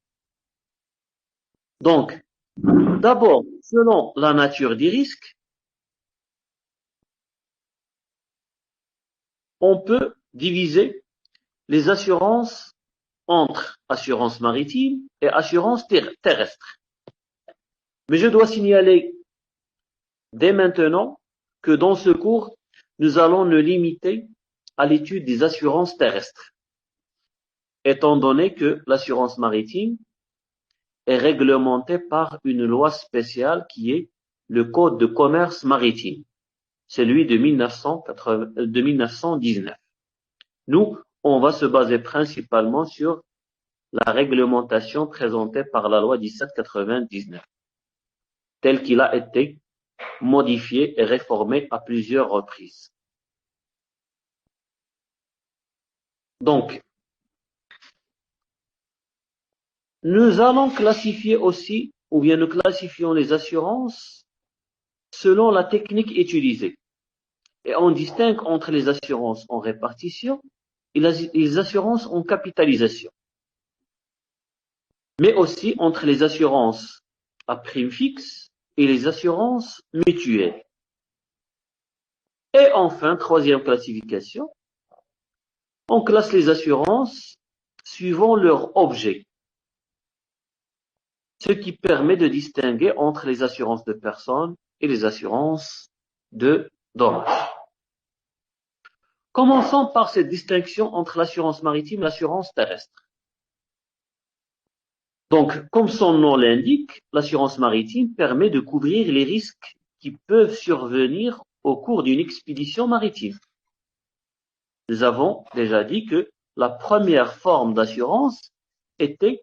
Donc, d'abord, selon la nature des risques, on peut diviser les assurances entre assurance maritime et assurance terrestre. Mais je dois signaler dès maintenant que dans ce cours, nous allons nous limiter à l'étude des assurances terrestres, étant donné que l'assurance maritime est réglementée par une loi spéciale qui est le Code de commerce maritime, celui de 1919. Nous, on va se baser principalement sur la réglementation présentée par la loi 1799, telle qu'il a été modifié et réformé à plusieurs reprises. Donc, nous allons classifier aussi, ou bien nous classifions les assurances selon la technique utilisée. Et on distingue entre les assurances en répartition et les assurances en capitalisation. Mais aussi entre les assurances à prime fixe et les assurances mutuelles. Et enfin, troisième classification, on classe les assurances suivant leur objet, ce qui permet de distinguer entre les assurances de personnes et les assurances de dommages. Commençons par cette distinction entre l'assurance maritime et l'assurance terrestre. Donc, comme son nom l'indique, l'assurance maritime permet de couvrir les risques qui peuvent survenir au cours d'une expédition maritime. Nous avons déjà dit que la première forme d'assurance était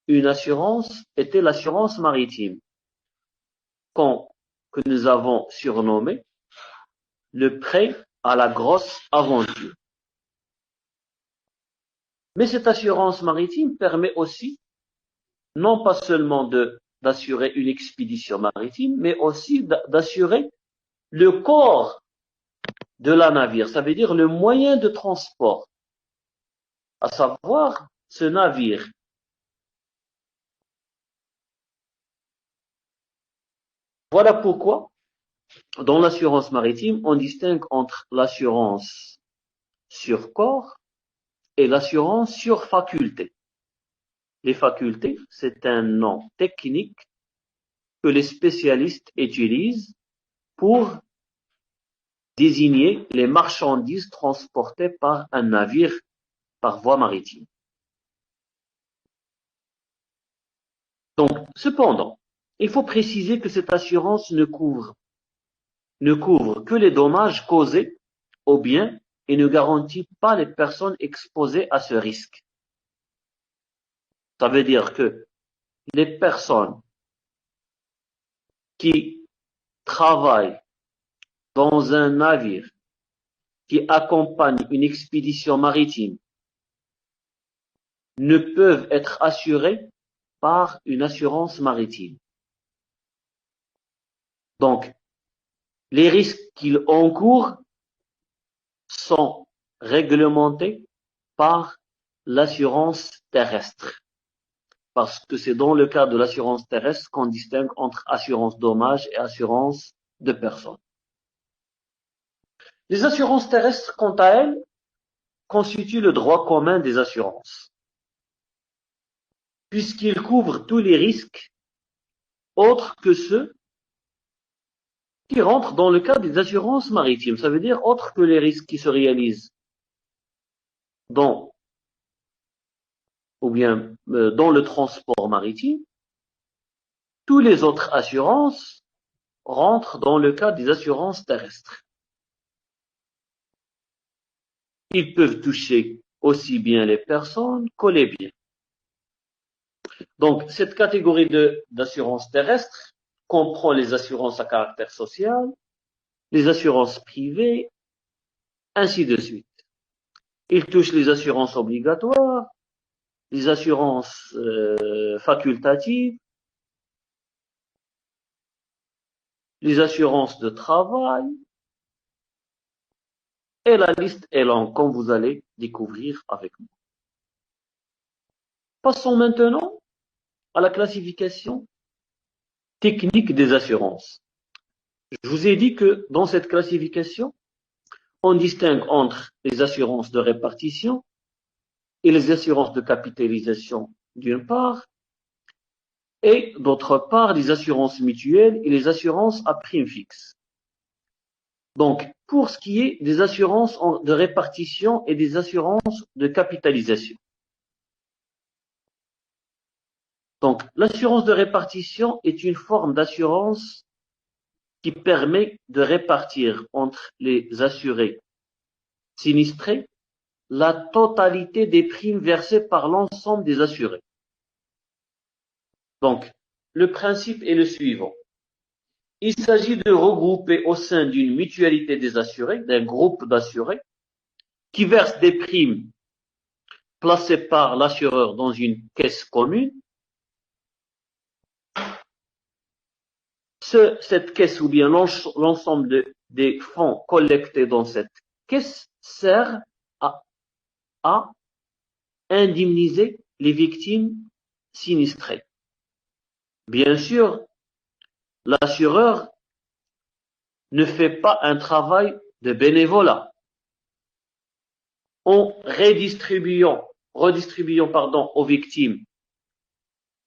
l'assurance maritime, que nous avons surnommé le prêt à la grosse aventure. Mais cette assurance maritime permet aussi non pas seulement d'assurer une expédition maritime, mais aussi d'assurer le corps de la navire, ça veut dire le moyen de transport, à savoir ce navire. Voilà pourquoi, dans l'assurance maritime, on distingue entre l'assurance sur corps et l'assurance sur faculté. Les facultés, c'est un nom technique que les spécialistes utilisent pour désigner les marchandises transportées par un navire par voie maritime. Donc, cependant, il faut préciser que cette assurance ne couvre que les dommages causés aux biens et ne garantit pas les personnes exposées à ce risque. Ça veut dire que les personnes qui travaillent dans un navire qui accompagne une expédition maritime ne peuvent être assurées par une assurance maritime. Donc, les risques qu'ils encourent sont réglementés par l'assurance terrestre. Parce que c'est dans le cas de l'assurance terrestre qu'on distingue entre assurance dommage et assurance de personnes. Les assurances terrestres, quant à elles, constituent le droit commun des assurances, puisqu'ils couvrent tous les risques autres que ceux qui rentrent dans le cadre des assurances maritimes. Ça veut dire autres que les risques qui se réalisent dans le transport maritime. Tous les autres assurances rentrent dans le cadre des assurances terrestres. Ils peuvent toucher aussi bien les personnes que les biens. Donc, cette catégorie d'assurance terrestre comprend les assurances à caractère social, les assurances privées, ainsi de suite. Il touche les assurances obligatoires, les assurances facultatives, les assurances de travail, et la liste est longue, comme vous allez découvrir avec moi. Passons maintenant à la classification technique des assurances. Je vous ai dit que dans cette classification, on distingue entre les assurances de répartition et les assurances de capitalisation d'une part, et d'autre part les assurances mutuelles et les assurances à prime fixe. Donc, pour ce qui est des assurances de répartition et des assurances de capitalisation. Donc, l'assurance de répartition est une forme d'assurance qui permet de répartir entre les assurés sinistrés la totalité des primes versées par l'ensemble des assurés. Donc, le principe est le suivant. Il s'agit de regrouper au sein d'une mutualité des assurés, d'un groupe d'assurés, qui versent des primes placées par l'assureur dans une caisse commune. Cette caisse ou bien l'ensemble des fonds collectés dans cette caisse sert à indemniser les victimes sinistrées. Bien sûr, l'assureur ne fait pas un travail de bénévolat. En redistribuant aux victimes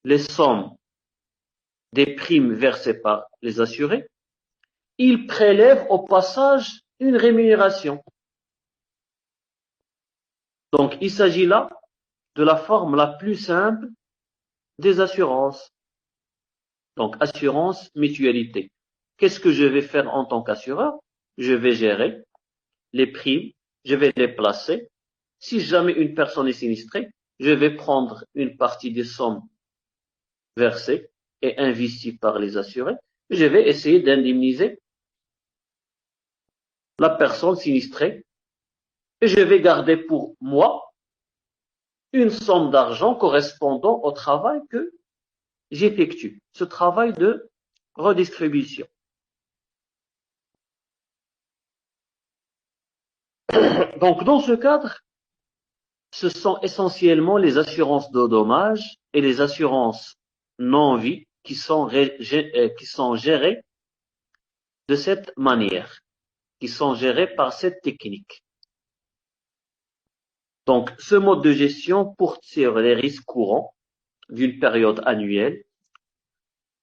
les sommes des primes versées par les assurés, il prélève au passage une rémunération. Donc, il s'agit là de la forme la plus simple des assurances. Donc, assurance mutualité. Qu'est-ce que je vais faire en tant qu'assureur? Je vais gérer les primes, je vais les placer. Si jamais une personne est sinistrée, je vais prendre une partie des sommes versées et investies par les assurés. Je vais essayer d'indemniser la personne sinistrée et je vais garder pour moi une somme d'argent correspondant au travail que j'effectue, ce travail de redistribution. Donc, dans ce cadre, ce sont essentiellement les assurances de dommages et les assurances non-vie qui sont gérées de cette manière, qui sont gérées par cette technique. Donc, ce mode de gestion porte sur les risques courants d'une période annuelle,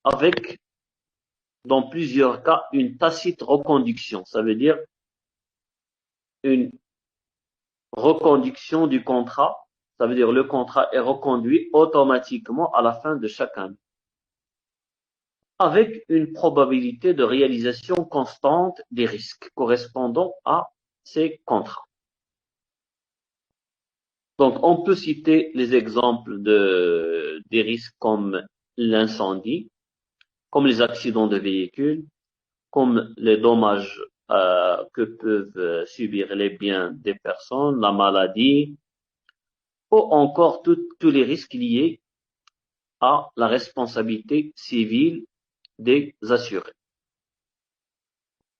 avec, dans plusieurs cas, une tacite reconduction. Ça veut dire une reconduction du contrat. Ça veut dire le contrat est reconduit automatiquement à la fin de chaque année. avec une probabilité de réalisation constante des risques correspondant à ces contrats. Donc, on peut citer les exemples des risques comme l'incendie, comme les accidents de véhicules, comme les dommages que peuvent subir les biens des personnes, la maladie, ou encore tous les risques liés à la responsabilité civile des assurés.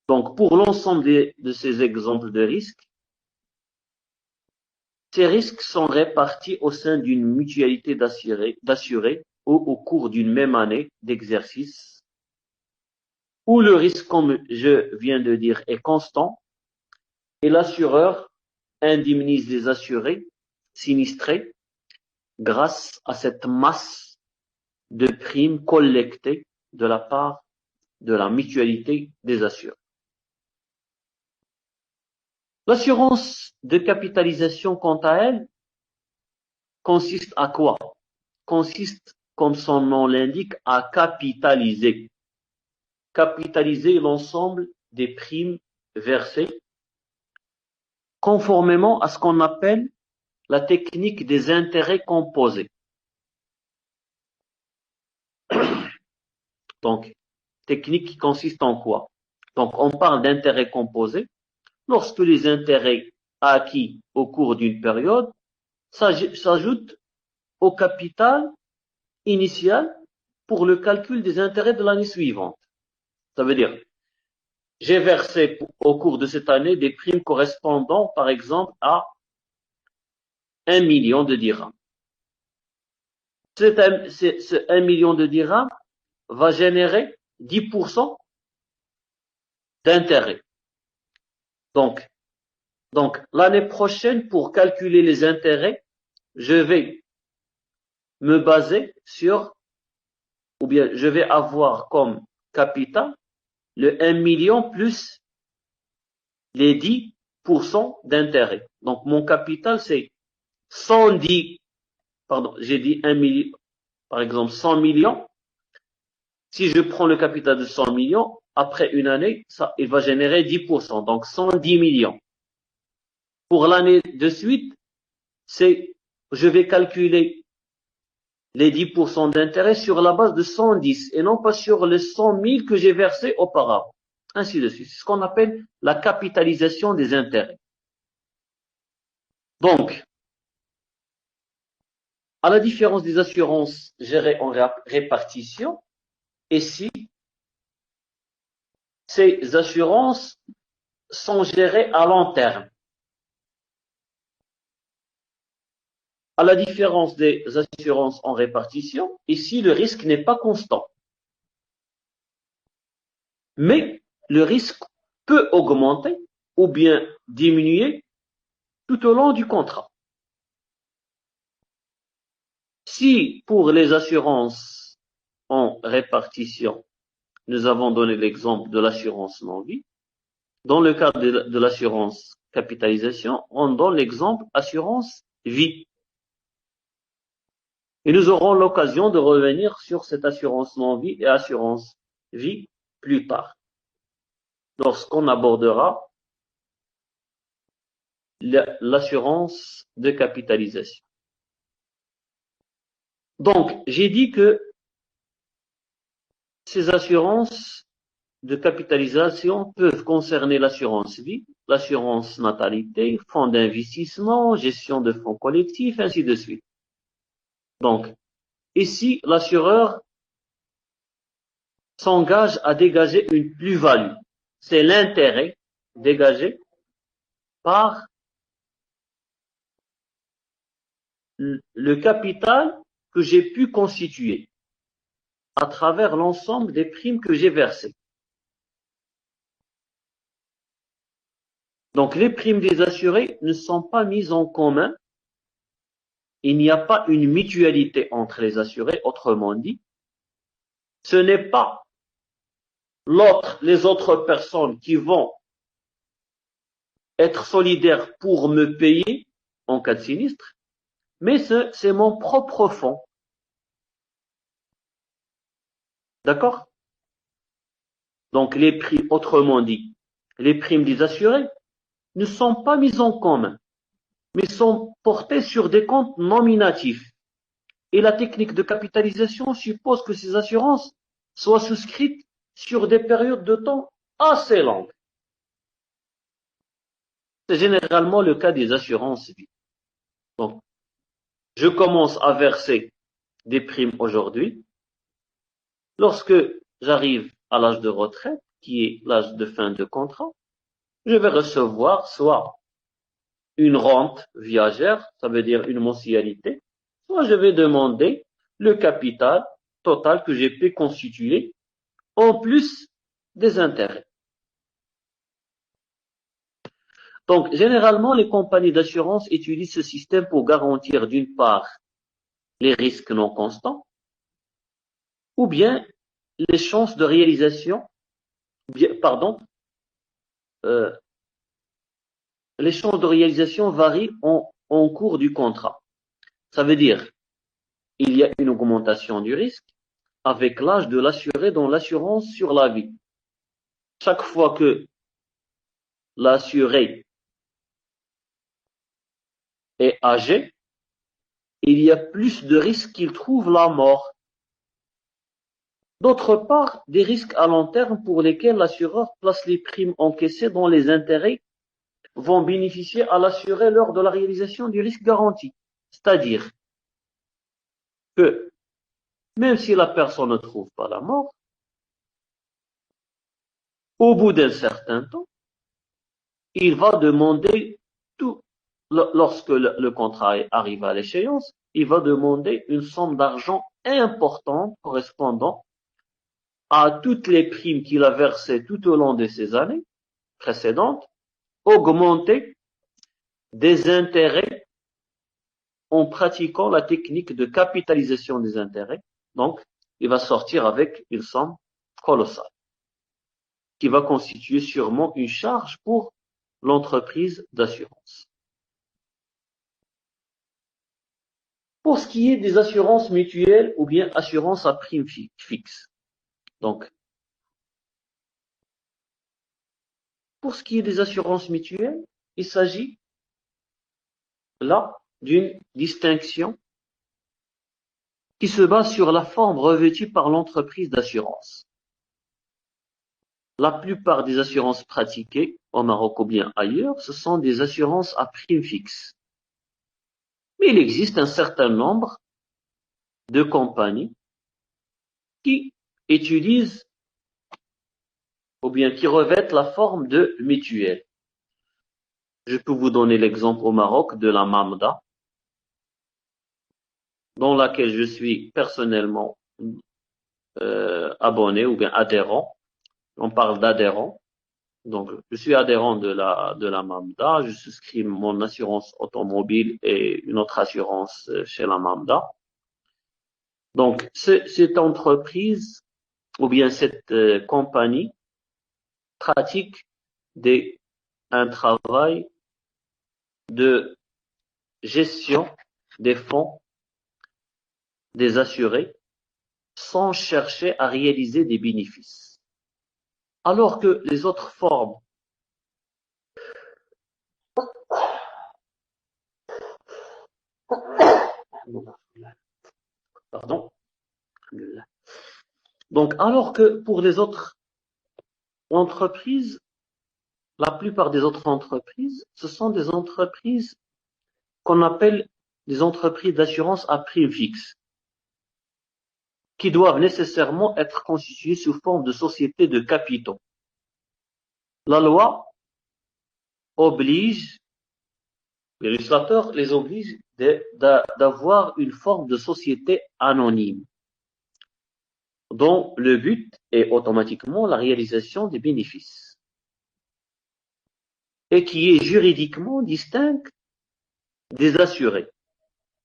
Donc, pour l'ensemble de ces exemples de risques, ces risques sont répartis au sein d'une mutualité d'assurés ou au cours d'une même année d'exercice, où le risque, comme je viens de dire, est constant, et l'assureur indemnise les assurés sinistrés grâce à cette masse de primes collectées de la part de la mutualité des assurés. L'assurance de capitalisation, quant à elle, consiste à quoi? Consiste, comme son nom l'indique, à capitaliser. Capitaliser l'ensemble des primes versées conformément à ce qu'on appelle la technique des intérêts composés. Donc, technique qui consiste en quoi? Donc, on parle d'intérêts composés lorsque les intérêts acquis au cours d'une période s'ajoutent au capital initial pour le calcul des intérêts de l'année suivante. Ça veut dire, j'ai versé au cours de cette année des primes correspondant, par exemple, à 1 million de dirhams. Ce 1 million de dirhams va générer 10% d'intérêt. Donc, l'année prochaine, pour calculer les intérêts, je vais me baser sur, ou bien je vais avoir comme capital le 1 million plus les 10% d'intérêt. Donc, mon capital, c'est 110, pardon, j'ai dit 1 million, par exemple 100 millions. Si je prends le capital de 100 millions, après une année, il va générer 10%, donc 110 millions. Pour l'année de suite, je vais calculer les 10% d'intérêt sur la base de 110 et non pas sur les 100 000 que j'ai versés auparavant. Ainsi de suite. C'est ce qu'on appelle la capitalisation des intérêts. Donc, à la différence des assurances gérées en répartition, ici, ces assurances sont gérées à long terme. À la différence des assurances en répartition, ici, le risque n'est pas constant. Mais le risque peut augmenter ou bien diminuer tout au long du contrat. Si pour les assurances en répartition, nous avons donné l'exemple de l'assurance non-vie, dans le cas de l'assurance capitalisation, on donne l'exemple assurance vie. Et nous aurons l'occasion de revenir sur cette assurance non-vie et assurance vie plus tard, lorsqu'on abordera l'assurance de capitalisation. Donc, j'ai dit que ces assurances de capitalisation peuvent concerner l'assurance vie, l'assurance natalité, fonds d'investissement, gestion de fonds collectifs, ainsi de suite. Donc, ici, l'assureur s'engage à dégager une plus-value. C'est l'intérêt dégagé par le capital que j'ai pu constituer à travers l'ensemble des primes que j'ai versées. Donc, les primes des assurés ne sont pas mises en commun. Il n'y a pas une mutualité entre les assurés, autrement dit. Ce n'est pas les autres personnes qui vont être solidaires pour me payer en cas de sinistre, mais c'est mon propre fonds. D'accord? Donc les prix, autrement dit, les primes des assurés ne sont pas mises en commun, mais sont portées sur des comptes nominatifs. Et la technique de capitalisation suppose que ces assurances soient souscrites sur des périodes de temps assez longues. C'est généralement le cas des assurances vie. Donc, je commence à verser des primes aujourd'hui. Lorsque j'arrive à l'âge de retraite, qui est l'âge de fin de contrat, je vais recevoir soit une rente viagère, ça veut dire une mensualité, soit je vais demander le capital total que j'ai pu constituer, en plus des intérêts. Donc, généralement, les compagnies d'assurance utilisent ce système pour garantir, d'une part, les risques non constants, ou bien les chances de réalisation, les chances de réalisation varient en cours du contrat. Ça veut dire, il y a une augmentation du risque avec l'âge de l'assuré dans l'assurance sur la vie. Chaque fois que l'assuré est âgé, il y a plus de risques qu'il trouve la mort. D'autre part, des risques à long terme pour lesquels l'assureur place les primes encaissées dont les intérêts vont bénéficier à l'assuré lors de la réalisation du risque garanti. C'est-à-dire que même si la personne ne trouve pas la mort, au bout d'un certain temps, il va demander tout, lorsque le contrat arrive à l'échéance, il va demander une somme d'argent importante correspondant à toutes les primes qu'il a versées tout au long de ces années précédentes, augmenter des intérêts en pratiquant la technique de capitalisation des intérêts. Donc, il va sortir avec une somme colossale qui va constituer sûrement une charge pour l'entreprise d'assurance. Pour ce qui est des assurances mutuelles ou bien assurances à prime fixe. Donc, pour ce qui est des assurances mutuelles, il s'agit là d'une distinction qui se base sur la forme revêtue par l'entreprise d'assurance. La plupart des assurances pratiquées au Maroc ou bien ailleurs, ce sont des assurances à prime fixe. Mais il existe un certain nombre de compagnies qui utilisent ou bien qui revêtent la forme de mutuelle. Je peux vous donner l'exemple au Maroc de la Mamda, dans laquelle je suis personnellement abonné ou bien adhérent. On parle d'adhérent. Donc, je suis adhérent de la Mamda. Je souscris mon assurance automobile et une autre assurance chez la Mamda. Donc, cette entreprise ou bien cette compagnie pratique un travail de gestion des fonds des assurés sans chercher à réaliser des bénéfices. Alors que les autres formes Pardon. Donc, alors que pour les autres entreprises, la plupart des autres entreprises, ce sont des entreprises qu'on appelle des entreprises d'assurance à prime fixe, qui doivent nécessairement être constituées sous forme de sociétés de capitaux. La loi oblige, les législateurs les obligent d'avoir une forme de société anonyme, dont le but est automatiquement la réalisation des bénéfices, et qui est juridiquement distincte des assurés,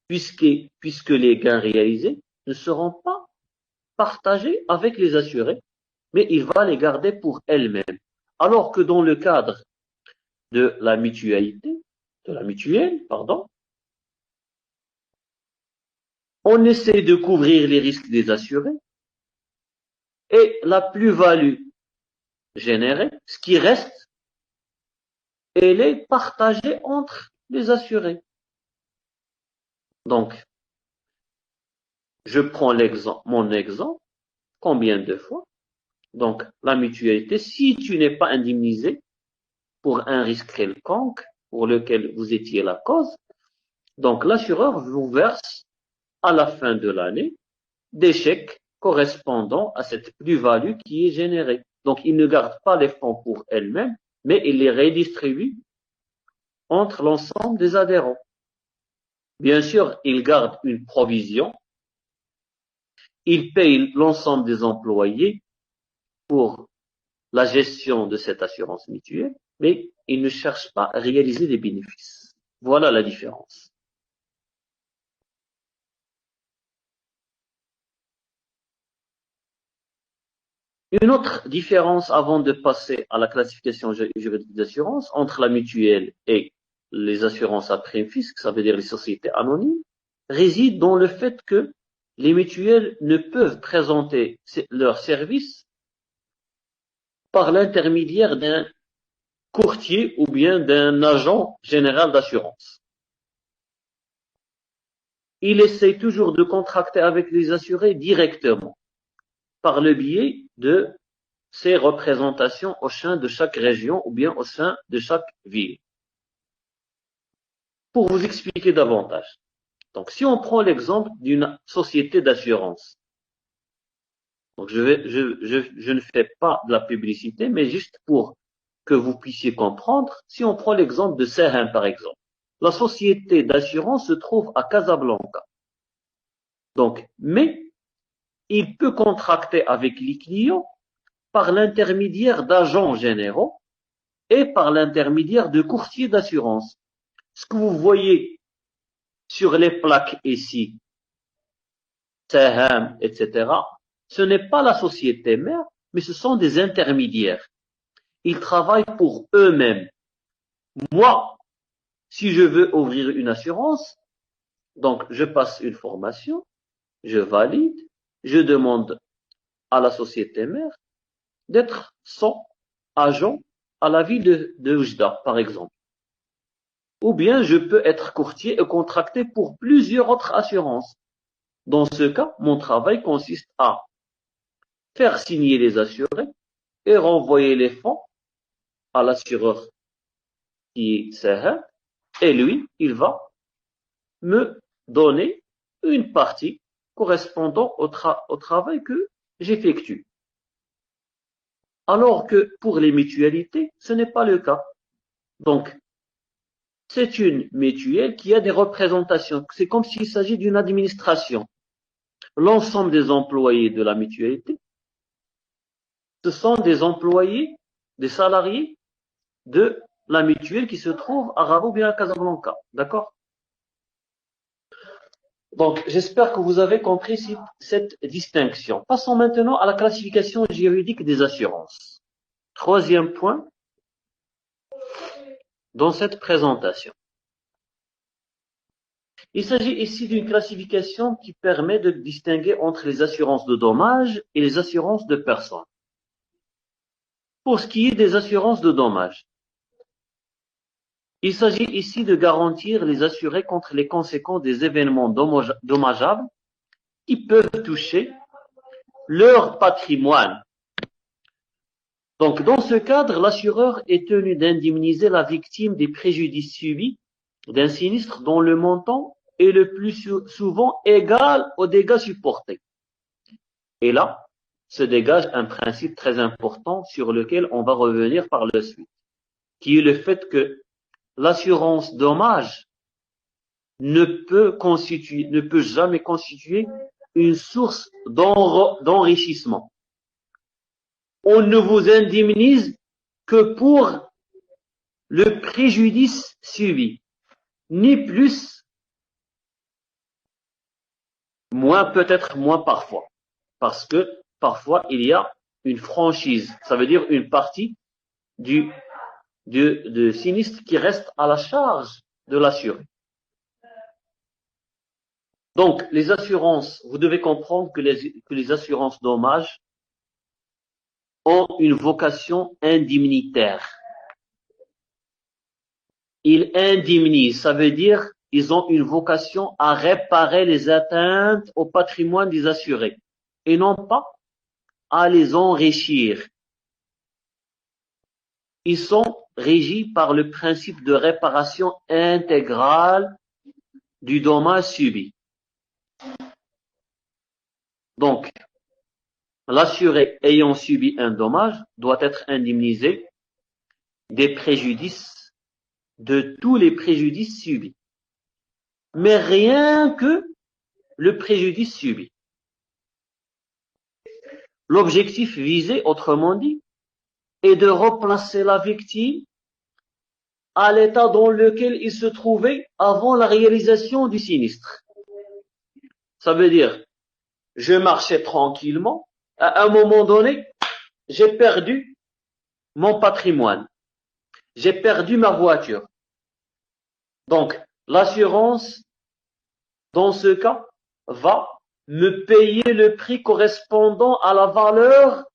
puisque les gains réalisés ne seront pas partagés avec les assurés, mais il va les garder pour elles-mêmes. Alors que dans le cadre de la mutuelle, on essaie de couvrir les risques des assurés et la plus-value générée, ce qui reste, elle est partagée entre les assurés. Donc, je prends mon exemple, combien de fois? Donc, la mutualité, si tu n'es pas indemnisé pour un risque quelconque pour lequel vous étiez la cause, donc l'assureur vous verse à la fin de l'année des chèques correspondant à cette plus-value qui est générée. Donc, il ne garde pas les fonds pour elle-même, mais il les redistribue entre l'ensemble des adhérents. Bien sûr, il garde une provision, il paye l'ensemble des employés pour la gestion de cette assurance mutuelle, mais il ne cherche pas à réaliser des bénéfices. Voilà la différence. Une autre différence avant de passer à la classification juridique d'assurance entre la mutuelle et les assurances à prime fisc, ça veut dire les sociétés anonymes, réside dans le fait que les mutuelles ne peuvent présenter leurs services par l'intermédiaire d'un courtier ou bien d'un agent général d'assurance. Il essaie toujours de contracter avec les assurés directement par le biais de ses représentations au sein de chaque région ou bien au sein de chaque ville. Pour vous expliquer davantage. Donc, si on prend l'exemple d'une société d'assurance, donc je ne fais pas de la publicité, mais juste pour que vous puissiez comprendre, si on prend l'exemple de Saham par exemple, la société d'assurance se trouve à Casablanca. Donc, mais il peut contracter avec les clients par l'intermédiaire d'agents généraux et par l'intermédiaire de courtiers d'assurance. Ce que vous voyez sur les plaques ici, Saham, etc., ce n'est pas la société mère, mais ce sont des intermédiaires. Ils travaillent pour eux-mêmes. Moi, si je veux ouvrir une assurance, donc je passe une formation, je valide, je demande à la société mère d'être son agent à la ville de Oujda, par exemple. Ou bien je peux être courtier et contracter pour plusieurs autres assurances. Dans ce cas, mon travail consiste à faire signer les assurés et renvoyer les fonds à l'assureur qui est Sahel, et lui, il va me donner une partie correspondant au travail que j'effectue. Alors que pour les mutualités, ce n'est pas le cas. Donc, c'est une mutuelle qui a des représentations. C'est comme s'il s'agit d'une administration. L'ensemble des employés de la mutualité, ce sont des employés, des salariés de la mutuelle qui se trouve à Rabat ou bien à Casablanca. D'accord? Donc, j'espère que vous avez compris cette distinction. Passons maintenant à la classification juridique des assurances. Troisième point dans cette présentation. Il s'agit ici d'une classification qui permet de distinguer entre les assurances de dommages et les assurances de personnes. Pour ce qui est des assurances de dommages, il s'agit ici de garantir les assurés contre les conséquences des événements dommageables qui peuvent toucher leur patrimoine. Donc, dans ce cadre, l'assureur est tenu d'indemniser la victime des préjudices subis d'un sinistre dont le montant est le plus souvent égal aux dégâts supportés. Et là, se dégage un principe très important sur lequel on va revenir par la suite, qui est le fait que l'assurance dommage ne peut jamais constituer une source d'enrichissement. On ne vous indemnise que pour le préjudice subi, ni plus, moins peut-être moins parfois, parce que parfois il y a une franchise, ça veut dire une partie de sinistre qui reste à la charge de l'assuré. Donc, les assurances, vous devez comprendre que les assurances dommages ont une vocation indemnitaire. Ils indemnisent, ça veut dire ils ont une vocation à réparer les atteintes au patrimoine des assurés et non pas à les enrichir. Ils sont régis par le principe de réparation intégrale du dommage subi. Donc, l'assuré ayant subi un dommage doit être indemnisé des préjudices, de tous les préjudices subis. Mais rien que le préjudice subi. L'objectif visé, autrement dit, est de replacer la victime à l'état dans lequel il se trouvait avant la réalisation du sinistre. Ça veut dire, je marchais tranquillement, à un moment donné, j'ai perdu mon patrimoine, j'ai perdu ma voiture. Donc, l'assurance, dans ce cas, va me payer le prix correspondant à la valeur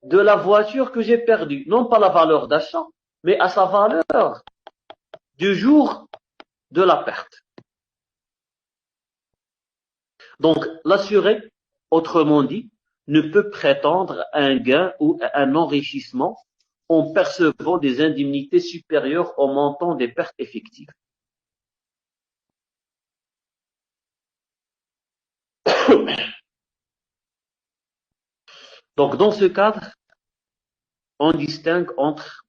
de la voiture que j'ai perdue. Non pas la valeur d'achat, mais à sa valeur du jour de la perte. Donc, l'assuré, autrement dit, ne peut prétendre à un gain ou à un enrichissement en percevant des indemnités supérieures au montant des pertes effectives. Donc, dans ce cadre, on distingue entre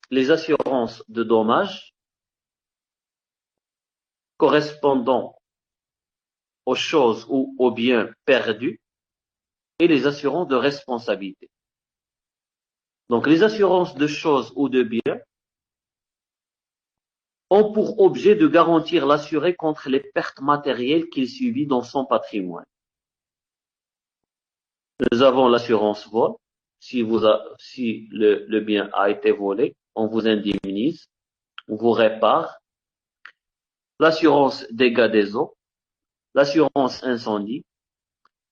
les assurances de dommages correspondant aux choses ou aux biens perdus et les assurances de responsabilité. Donc, les assurances de choses ou de biens ont pour objet de garantir l'assuré contre les pertes matérielles qu'il subit dans son patrimoine. Nous avons l'assurance vol. Si le bien a été volé, on vous indemnise, on vous répare. L'assurance dégâts des eaux, l'assurance incendie,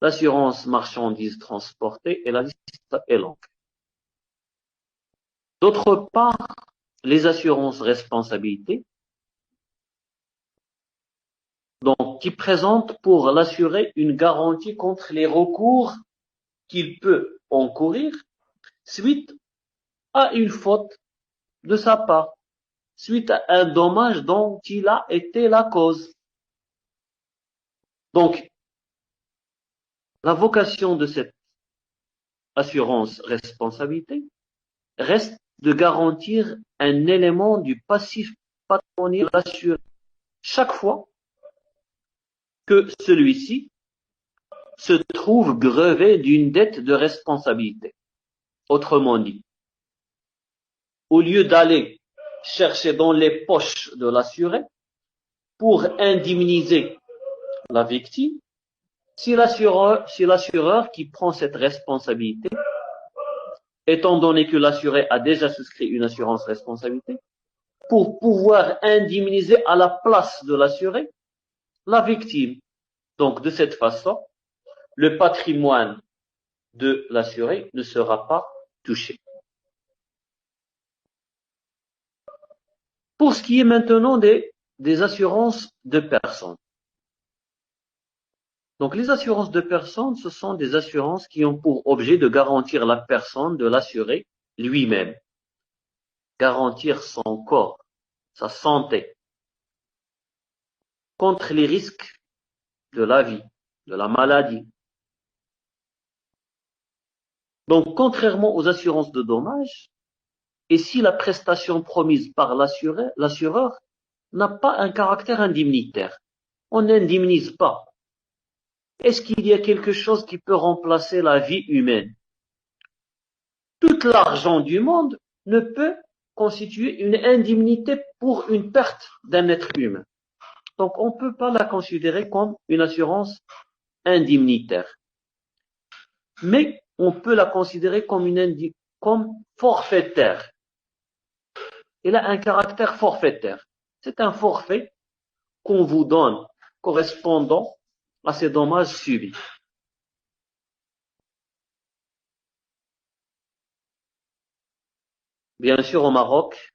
l'assurance marchandises transportées et la liste est longue. D'autre part, les assurances responsabilité, donc qui présentent pour l'assuré une garantie contre les recours qu'il peut encourir suite à une faute de sa part, suite à un dommage dont il a été la cause. Donc, la vocation de cette assurance responsabilité reste de garantir un élément du passif patrimonial de l'assuré chaque fois que celui-ci se trouve grevé d'une dette de responsabilité. Autrement dit, au lieu d'aller chercher dans les poches de l'assuré pour indemniser la victime, si l'assureur qui prend cette responsabilité, étant donné que l'assuré a déjà souscrit une assurance responsabilité, pour pouvoir indemniser à la place de l'assuré la victime. Donc, de cette façon, le patrimoine de l'assuré ne sera pas touché. Pour ce qui est maintenant des assurances de personnes. Donc, les assurances de personnes, ce sont des assurances qui ont pour objet de garantir la personne de l'assuré lui-même. Garantir son corps, sa santé, contre les risques de la vie, de la maladie. Donc, contrairement aux assurances de dommages, et si la prestation promise par l'assureur n'a pas un caractère indemnitaire, on n'indemnise pas. Est-ce qu'il y a quelque chose qui peut remplacer la vie humaine? Tout l'argent du monde ne peut constituer une indemnité pour une perte d'un être humain. Donc, on ne peut pas la considérer comme une assurance indemnitaire. Mais on peut la considérer comme forfaitaire. Elle a un caractère forfaitaire. C'est un forfait qu'on vous donne correspondant à ces dommages subis. Bien sûr, au Maroc,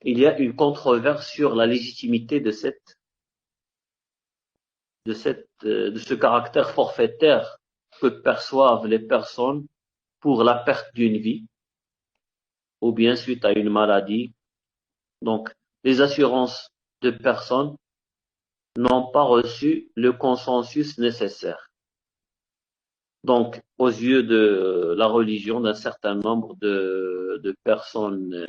il y a une controverse sur la légitimité de ce caractère forfaitaire que perçoivent les personnes pour la perte d'une vie ou bien suite à une maladie. Donc, les assurances de personnes n'ont pas reçu le consensus nécessaire. Donc, aux yeux de la religion, d'un certain nombre de personnes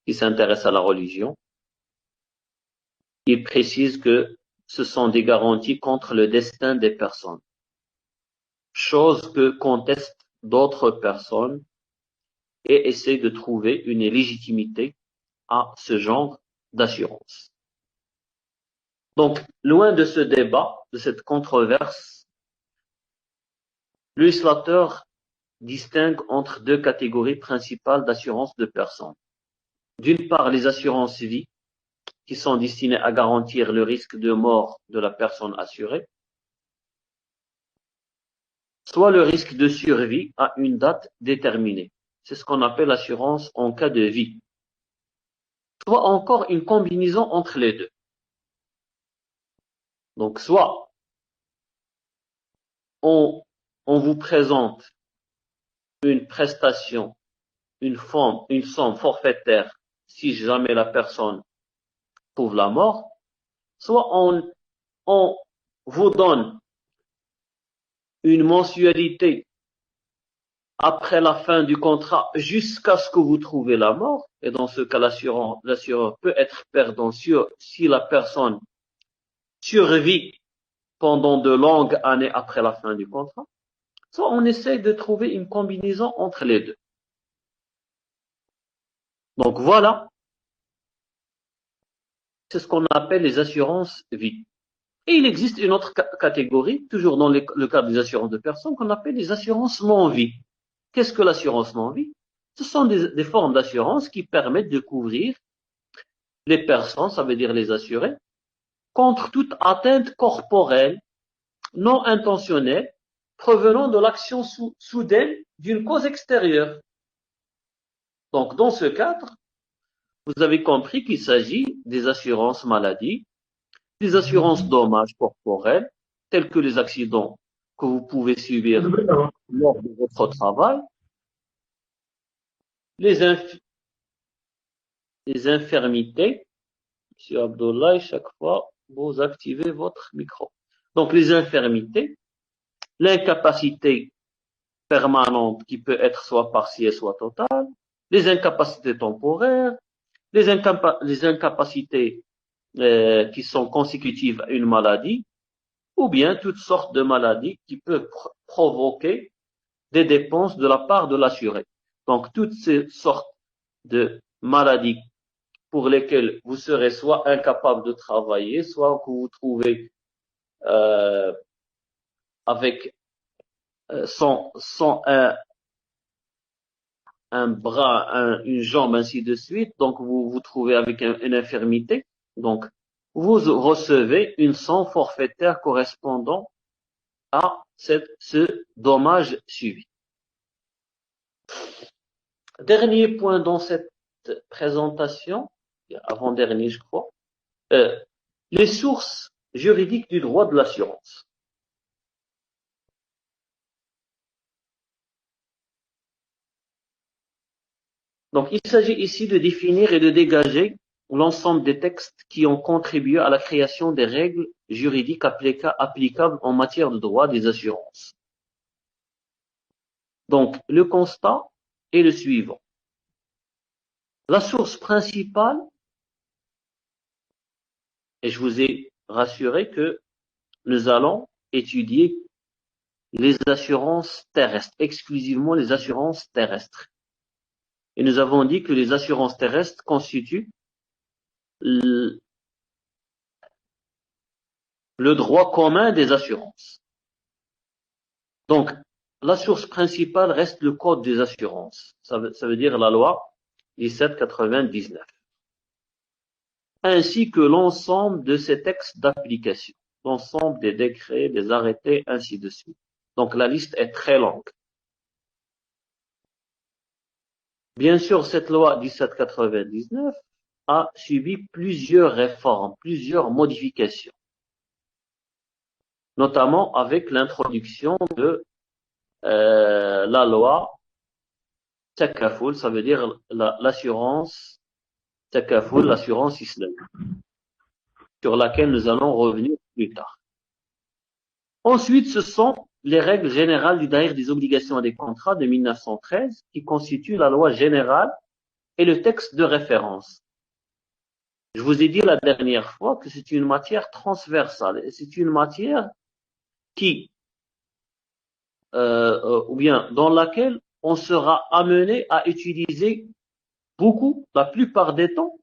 qui s'intéressent à la religion, ils précisent que ce sont des garanties contre le destin des personnes, chose que contestent d'autres personnes et essaient de trouver une légitimité à ce genre d'assurance. Donc, loin de ce débat, de cette controverse, le législateur distingue entre deux catégories principales d'assurance de personnes. D'une part, les assurances vie, qui sont destinées à garantir le risque de mort de la personne assurée, soit le risque de survie à une date déterminée. C'est ce qu'on appelle l'assurance en cas de vie. Soit encore une combinaison entre les deux. Donc, soit on vous présente une prestation, une somme forfaitaire si jamais la personne trouve la mort, soit on vous donne une mensualité après la fin du contrat jusqu'à ce que vous trouviez la mort, et dans ce cas, l'assureur peut être perdant si la personne survit pendant de longues années après la fin du contrat, soit on essaie de trouver une combinaison entre les deux. Donc voilà, c'est ce qu'on appelle les assurances vie. Et il existe une autre catégorie, toujours dans le cadre des assurances de personnes, qu'on appelle les assurances non-vie. Qu'est-ce que l'assurance non-vie? Ce sont des formes d'assurance qui permettent de couvrir les personnes, ça veut dire les assurés, contre toute atteinte corporelle non intentionnelle provenant de l'action soudaine d'une cause extérieure. Donc, dans ce cadre, vous avez compris qu'il s'agit des assurances maladie, des assurances dommages corporels, tels que les accidents que vous pouvez subir lors de votre travail, les infirmités. Monsieur Abdoulaye, chaque fois, vous activez votre micro. Donc, les infirmités, l'incapacité permanente qui peut être soit partielle, soit totale, les incapacités temporaires, les incapacités qui sont consécutives à une maladie, ou bien toutes sortes de maladies qui peuvent provoquer des dépenses de la part de l'assuré. Donc, toutes ces sortes de maladies pour lesquelles vous serez soit incapable de travailler, soit que vous trouvez avec sans un bras, une jambe, ainsi de suite, donc vous vous trouvez avec une infirmité, donc vous recevez une somme forfaitaire correspondant à ce dommage subi. Dernier point dans cette présentation, avant-dernier je crois, les sources juridiques du droit de l'assurance. Donc il s'agit ici de définir et de dégager l'ensemble des textes qui ont contribué à la création des règles juridiques applicables en matière de droit des assurances. Donc le constat est le suivant. La source principale, et je vous ai rassuré que nous allons étudier les assurances terrestres, exclusivement les assurances terrestres. Et nous avons dit que les assurances terrestres constituent le droit commun des assurances. Donc, la source principale reste le code des assurances. Ça veut dire la loi 1799. Ainsi que l'ensemble de ces textes d'application, l'ensemble des décrets, des arrêtés, ainsi de suite. Donc, la liste est très longue. Bien sûr, cette loi 1799 a subi plusieurs réformes, plusieurs modifications, notamment avec l'introduction de la loi Takaful, ça veut dire l'assurance Takaful, l'assurance islamique, sur laquelle nous allons revenir plus tard. Ensuite, ce sont les règles générales du Daïr des obligations et des contrats de 1913 qui constituent la loi générale et le texte de référence. Je vous ai dit la dernière fois que c'est une matière transversale. C'est une matière qui, ou bien dans laquelle on sera amené à utiliser beaucoup, la plupart des temps,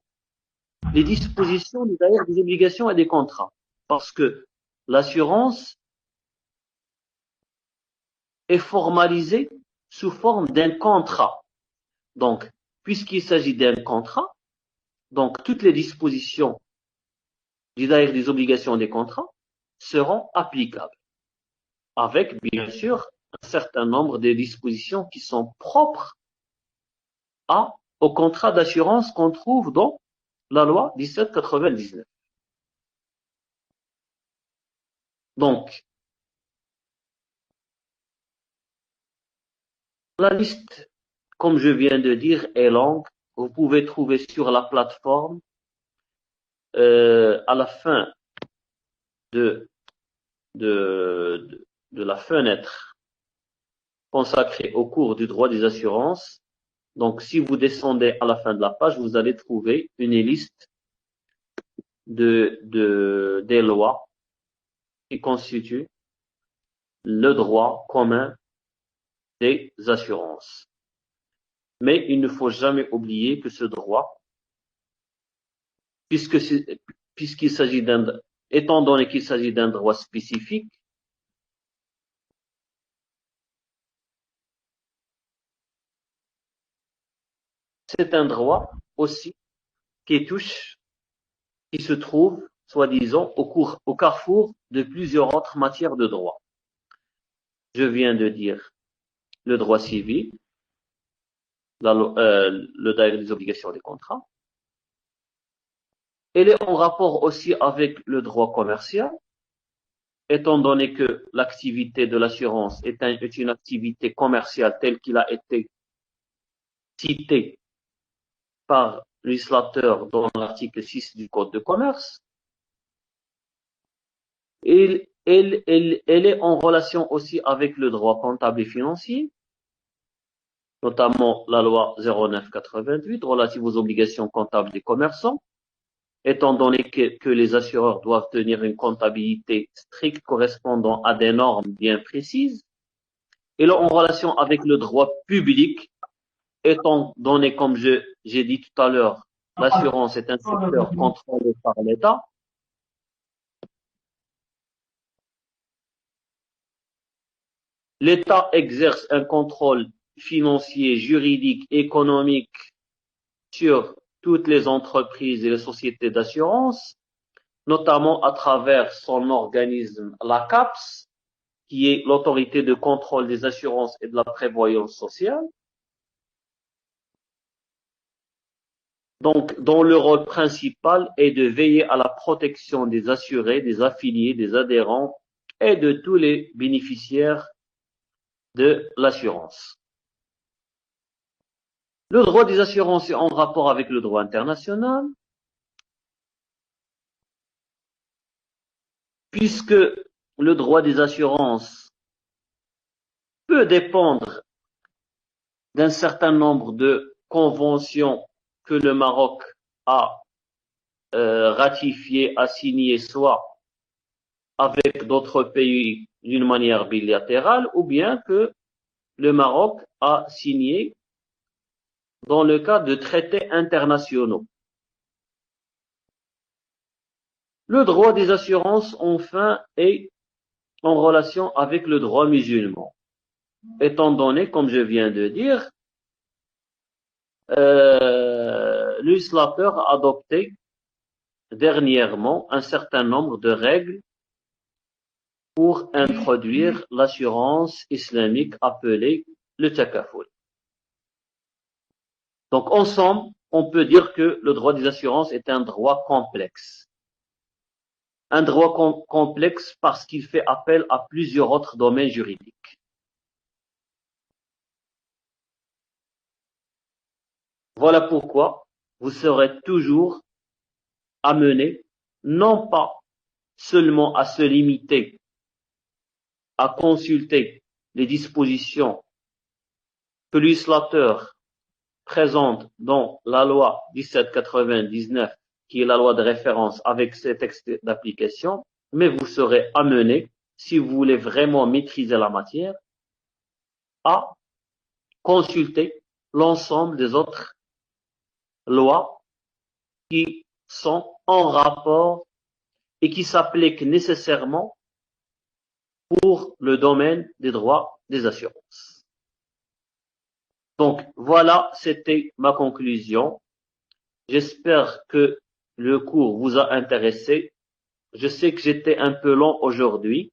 les dispositions du Daïr des obligations et des contrats. Parce que l'assurance est formalisée sous forme d'un contrat. Donc, puisqu'il s'agit d'un contrat, donc toutes les dispositions du Daïr des obligations et des contrats seront applicables. Avec, bien sûr, un certain nombre de dispositions qui sont propres au contrat d'assurance qu'on trouve dans la loi 1799. Donc, la liste, comme je viens de dire, est longue. Vous pouvez trouver sur la plateforme, à la fin de la fenêtre consacrée au cours du droit des assurances. Donc, si vous descendez à la fin de la page, vous allez trouver une liste des lois qui constituent le droit commun des assurances. Mais il ne faut jamais oublier que ce droit, puisqu'il s'agit étant donné qu'il s'agit d'un droit spécifique, c'est un droit aussi qui se trouve, soi-disant, au carrefour de plusieurs autres matières de droit. Je viens de dire le droit civil, le Daïr des obligations et des contrats. Elle est en rapport aussi avec le droit commercial, étant donné que l'activité de l'assurance est une activité commerciale telle qu'il a été cité par le législateur dans l'article 6 du Code de commerce. Elle est en relation aussi avec le droit comptable et financier, notamment la loi 0988 relative aux obligations comptables des commerçants, étant donné que les assureurs doivent tenir une comptabilité stricte correspondant à des normes bien précises. Et là, en relation avec le droit public, étant donné, comme j'ai dit tout à l'heure, l'assurance est un secteur contrôlé par l'État. L'État exerce un contrôle financier, juridique, économique sur toutes les entreprises et les sociétés d'assurance, notamment à travers son organisme, la CAPS, qui est l'autorité de contrôle des assurances et de la prévoyance sociale. Donc, dont le rôle principal est de veiller à la protection des assurés, des affiliés, des adhérents et de tous les bénéficiaires de l'assurance. Le droit des assurances est en rapport avec le droit international, puisque le droit des assurances peut dépendre d'un certain nombre de conventions que le Maroc a ratifiées, a signées, soit avec d'autres pays d'une manière bilatérale, ou bien que le Maroc a signé dans le cadre de traités internationaux. Le droit des assurances, enfin, est en relation avec le droit musulman, étant donné, comme je viens de dire, le législateur a adopté dernièrement un certain nombre de règles pour introduire l'assurance islamique appelée le takaful. Donc, en somme, on peut dire que le droit des assurances est un droit complexe. Un droit complexe parce qu'il fait appel à plusieurs autres domaines juridiques. Voilà pourquoi vous serez toujours amené, non pas seulement à se limiter à consulter les dispositions que le législateur présente dans la loi 1799, qui est la loi de référence avec ses textes d'application, mais vous serez amené, si vous voulez vraiment maîtriser la matière, à consulter l'ensemble des autres lois qui sont en rapport et qui s'appliquent nécessairement pour le domaine des droits des assurances. Donc voilà, c'était ma conclusion. J'espère que le cours vous a intéressé. Je sais que j'étais un peu long aujourd'hui.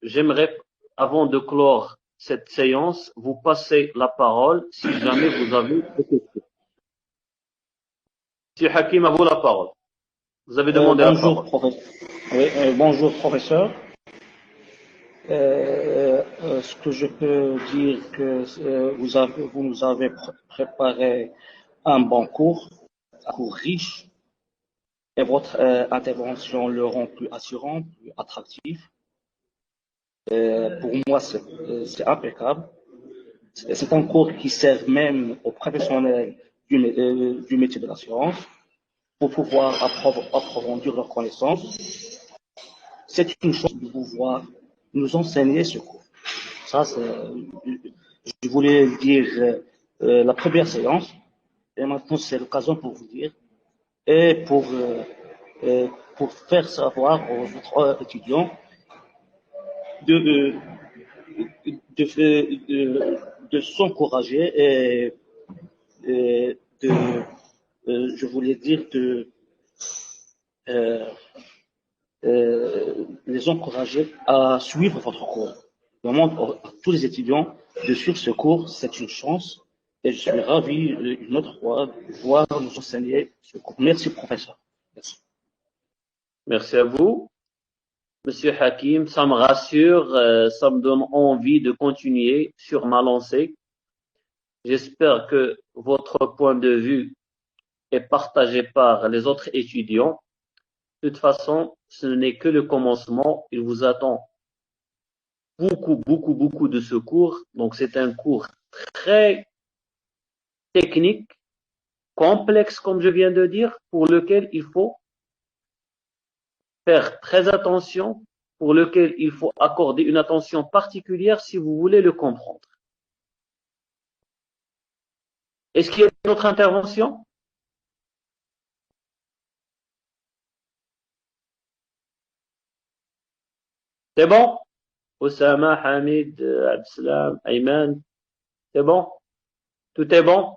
J'aimerais, avant de clore cette séance, vous passer la parole si jamais vous avez des questions. Monsieur Hakim, à vous la parole. Vous avez demandé la parole. Bonjour, professeur. Ce que je peux dire que vous nous avez préparé un bon cours, un cours riche, et votre intervention le rend plus assurant, plus attractif. Pour moi, c'est impeccable. C'est un cours qui sert même aux professionnels du métier de l'assurance pour pouvoir approfondir leurs connaissances. C'est une chance de pouvoir nous enseigner ce cours. Ça, je voulais dire la première séance, et maintenant c'est l'occasion pour vous dire et pour faire savoir aux autres étudiants de s'encourager et je voulais dire les encourager à suivre votre cours. Je demande à tous les étudiants de suivre ce cours, c'est une chance et je suis ravi une autre fois de voir nous enseigner ce cours. Merci, professeur. Merci. Merci à vous. Monsieur Hakim, ça me rassure, ça me donne envie de continuer sur ma lancée. J'espère que votre point de vue est partagé par les autres étudiants. De toute façon, ce n'est que le commencement. Il vous attend beaucoup de ce cours. Donc, c'est un cours très technique, complexe, comme je viens de dire, pour lequel il faut faire très attention, pour lequel il faut accorder une attention particulière si vous voulez le comprendre. Est-ce qu'il y a une autre intervention? C'est bon? Oussama, Hamid, Abdeslam, Ayman, c'est bon? Tout est bon?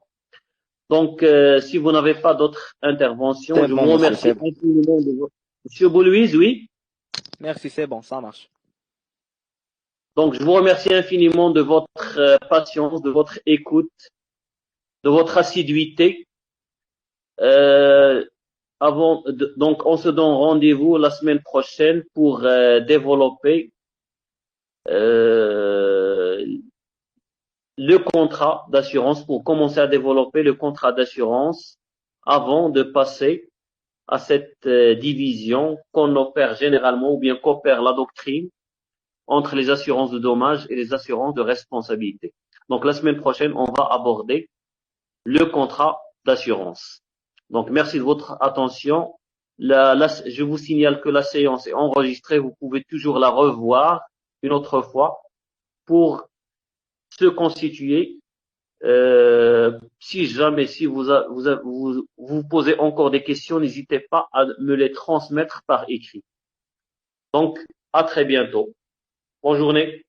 Donc, si vous n'avez pas d'autres interventions, je vous remercie infiniment de votre... Monsieur Boulouise, oui? Merci, c'est bon, ça marche. Donc, je vous remercie infiniment de votre patience, de votre écoute, de votre assiduité. Donc, on se donne rendez-vous la semaine prochaine pour développer le contrat d'assurance, pour commencer à développer le contrat d'assurance avant de passer à cette division qu'on opère généralement ou bien qu'opère la doctrine entre les assurances de dommages et les assurances de responsabilité. Donc la semaine prochaine, on va aborder le contrat d'assurance. Donc merci de votre attention. Je vous signale que la séance est enregistrée. Vous pouvez toujours la revoir une autre fois pour se constituer. Si jamais, si vous posez encore des questions, n'hésitez pas à me les transmettre par écrit. Donc, à très bientôt. Bonne journée.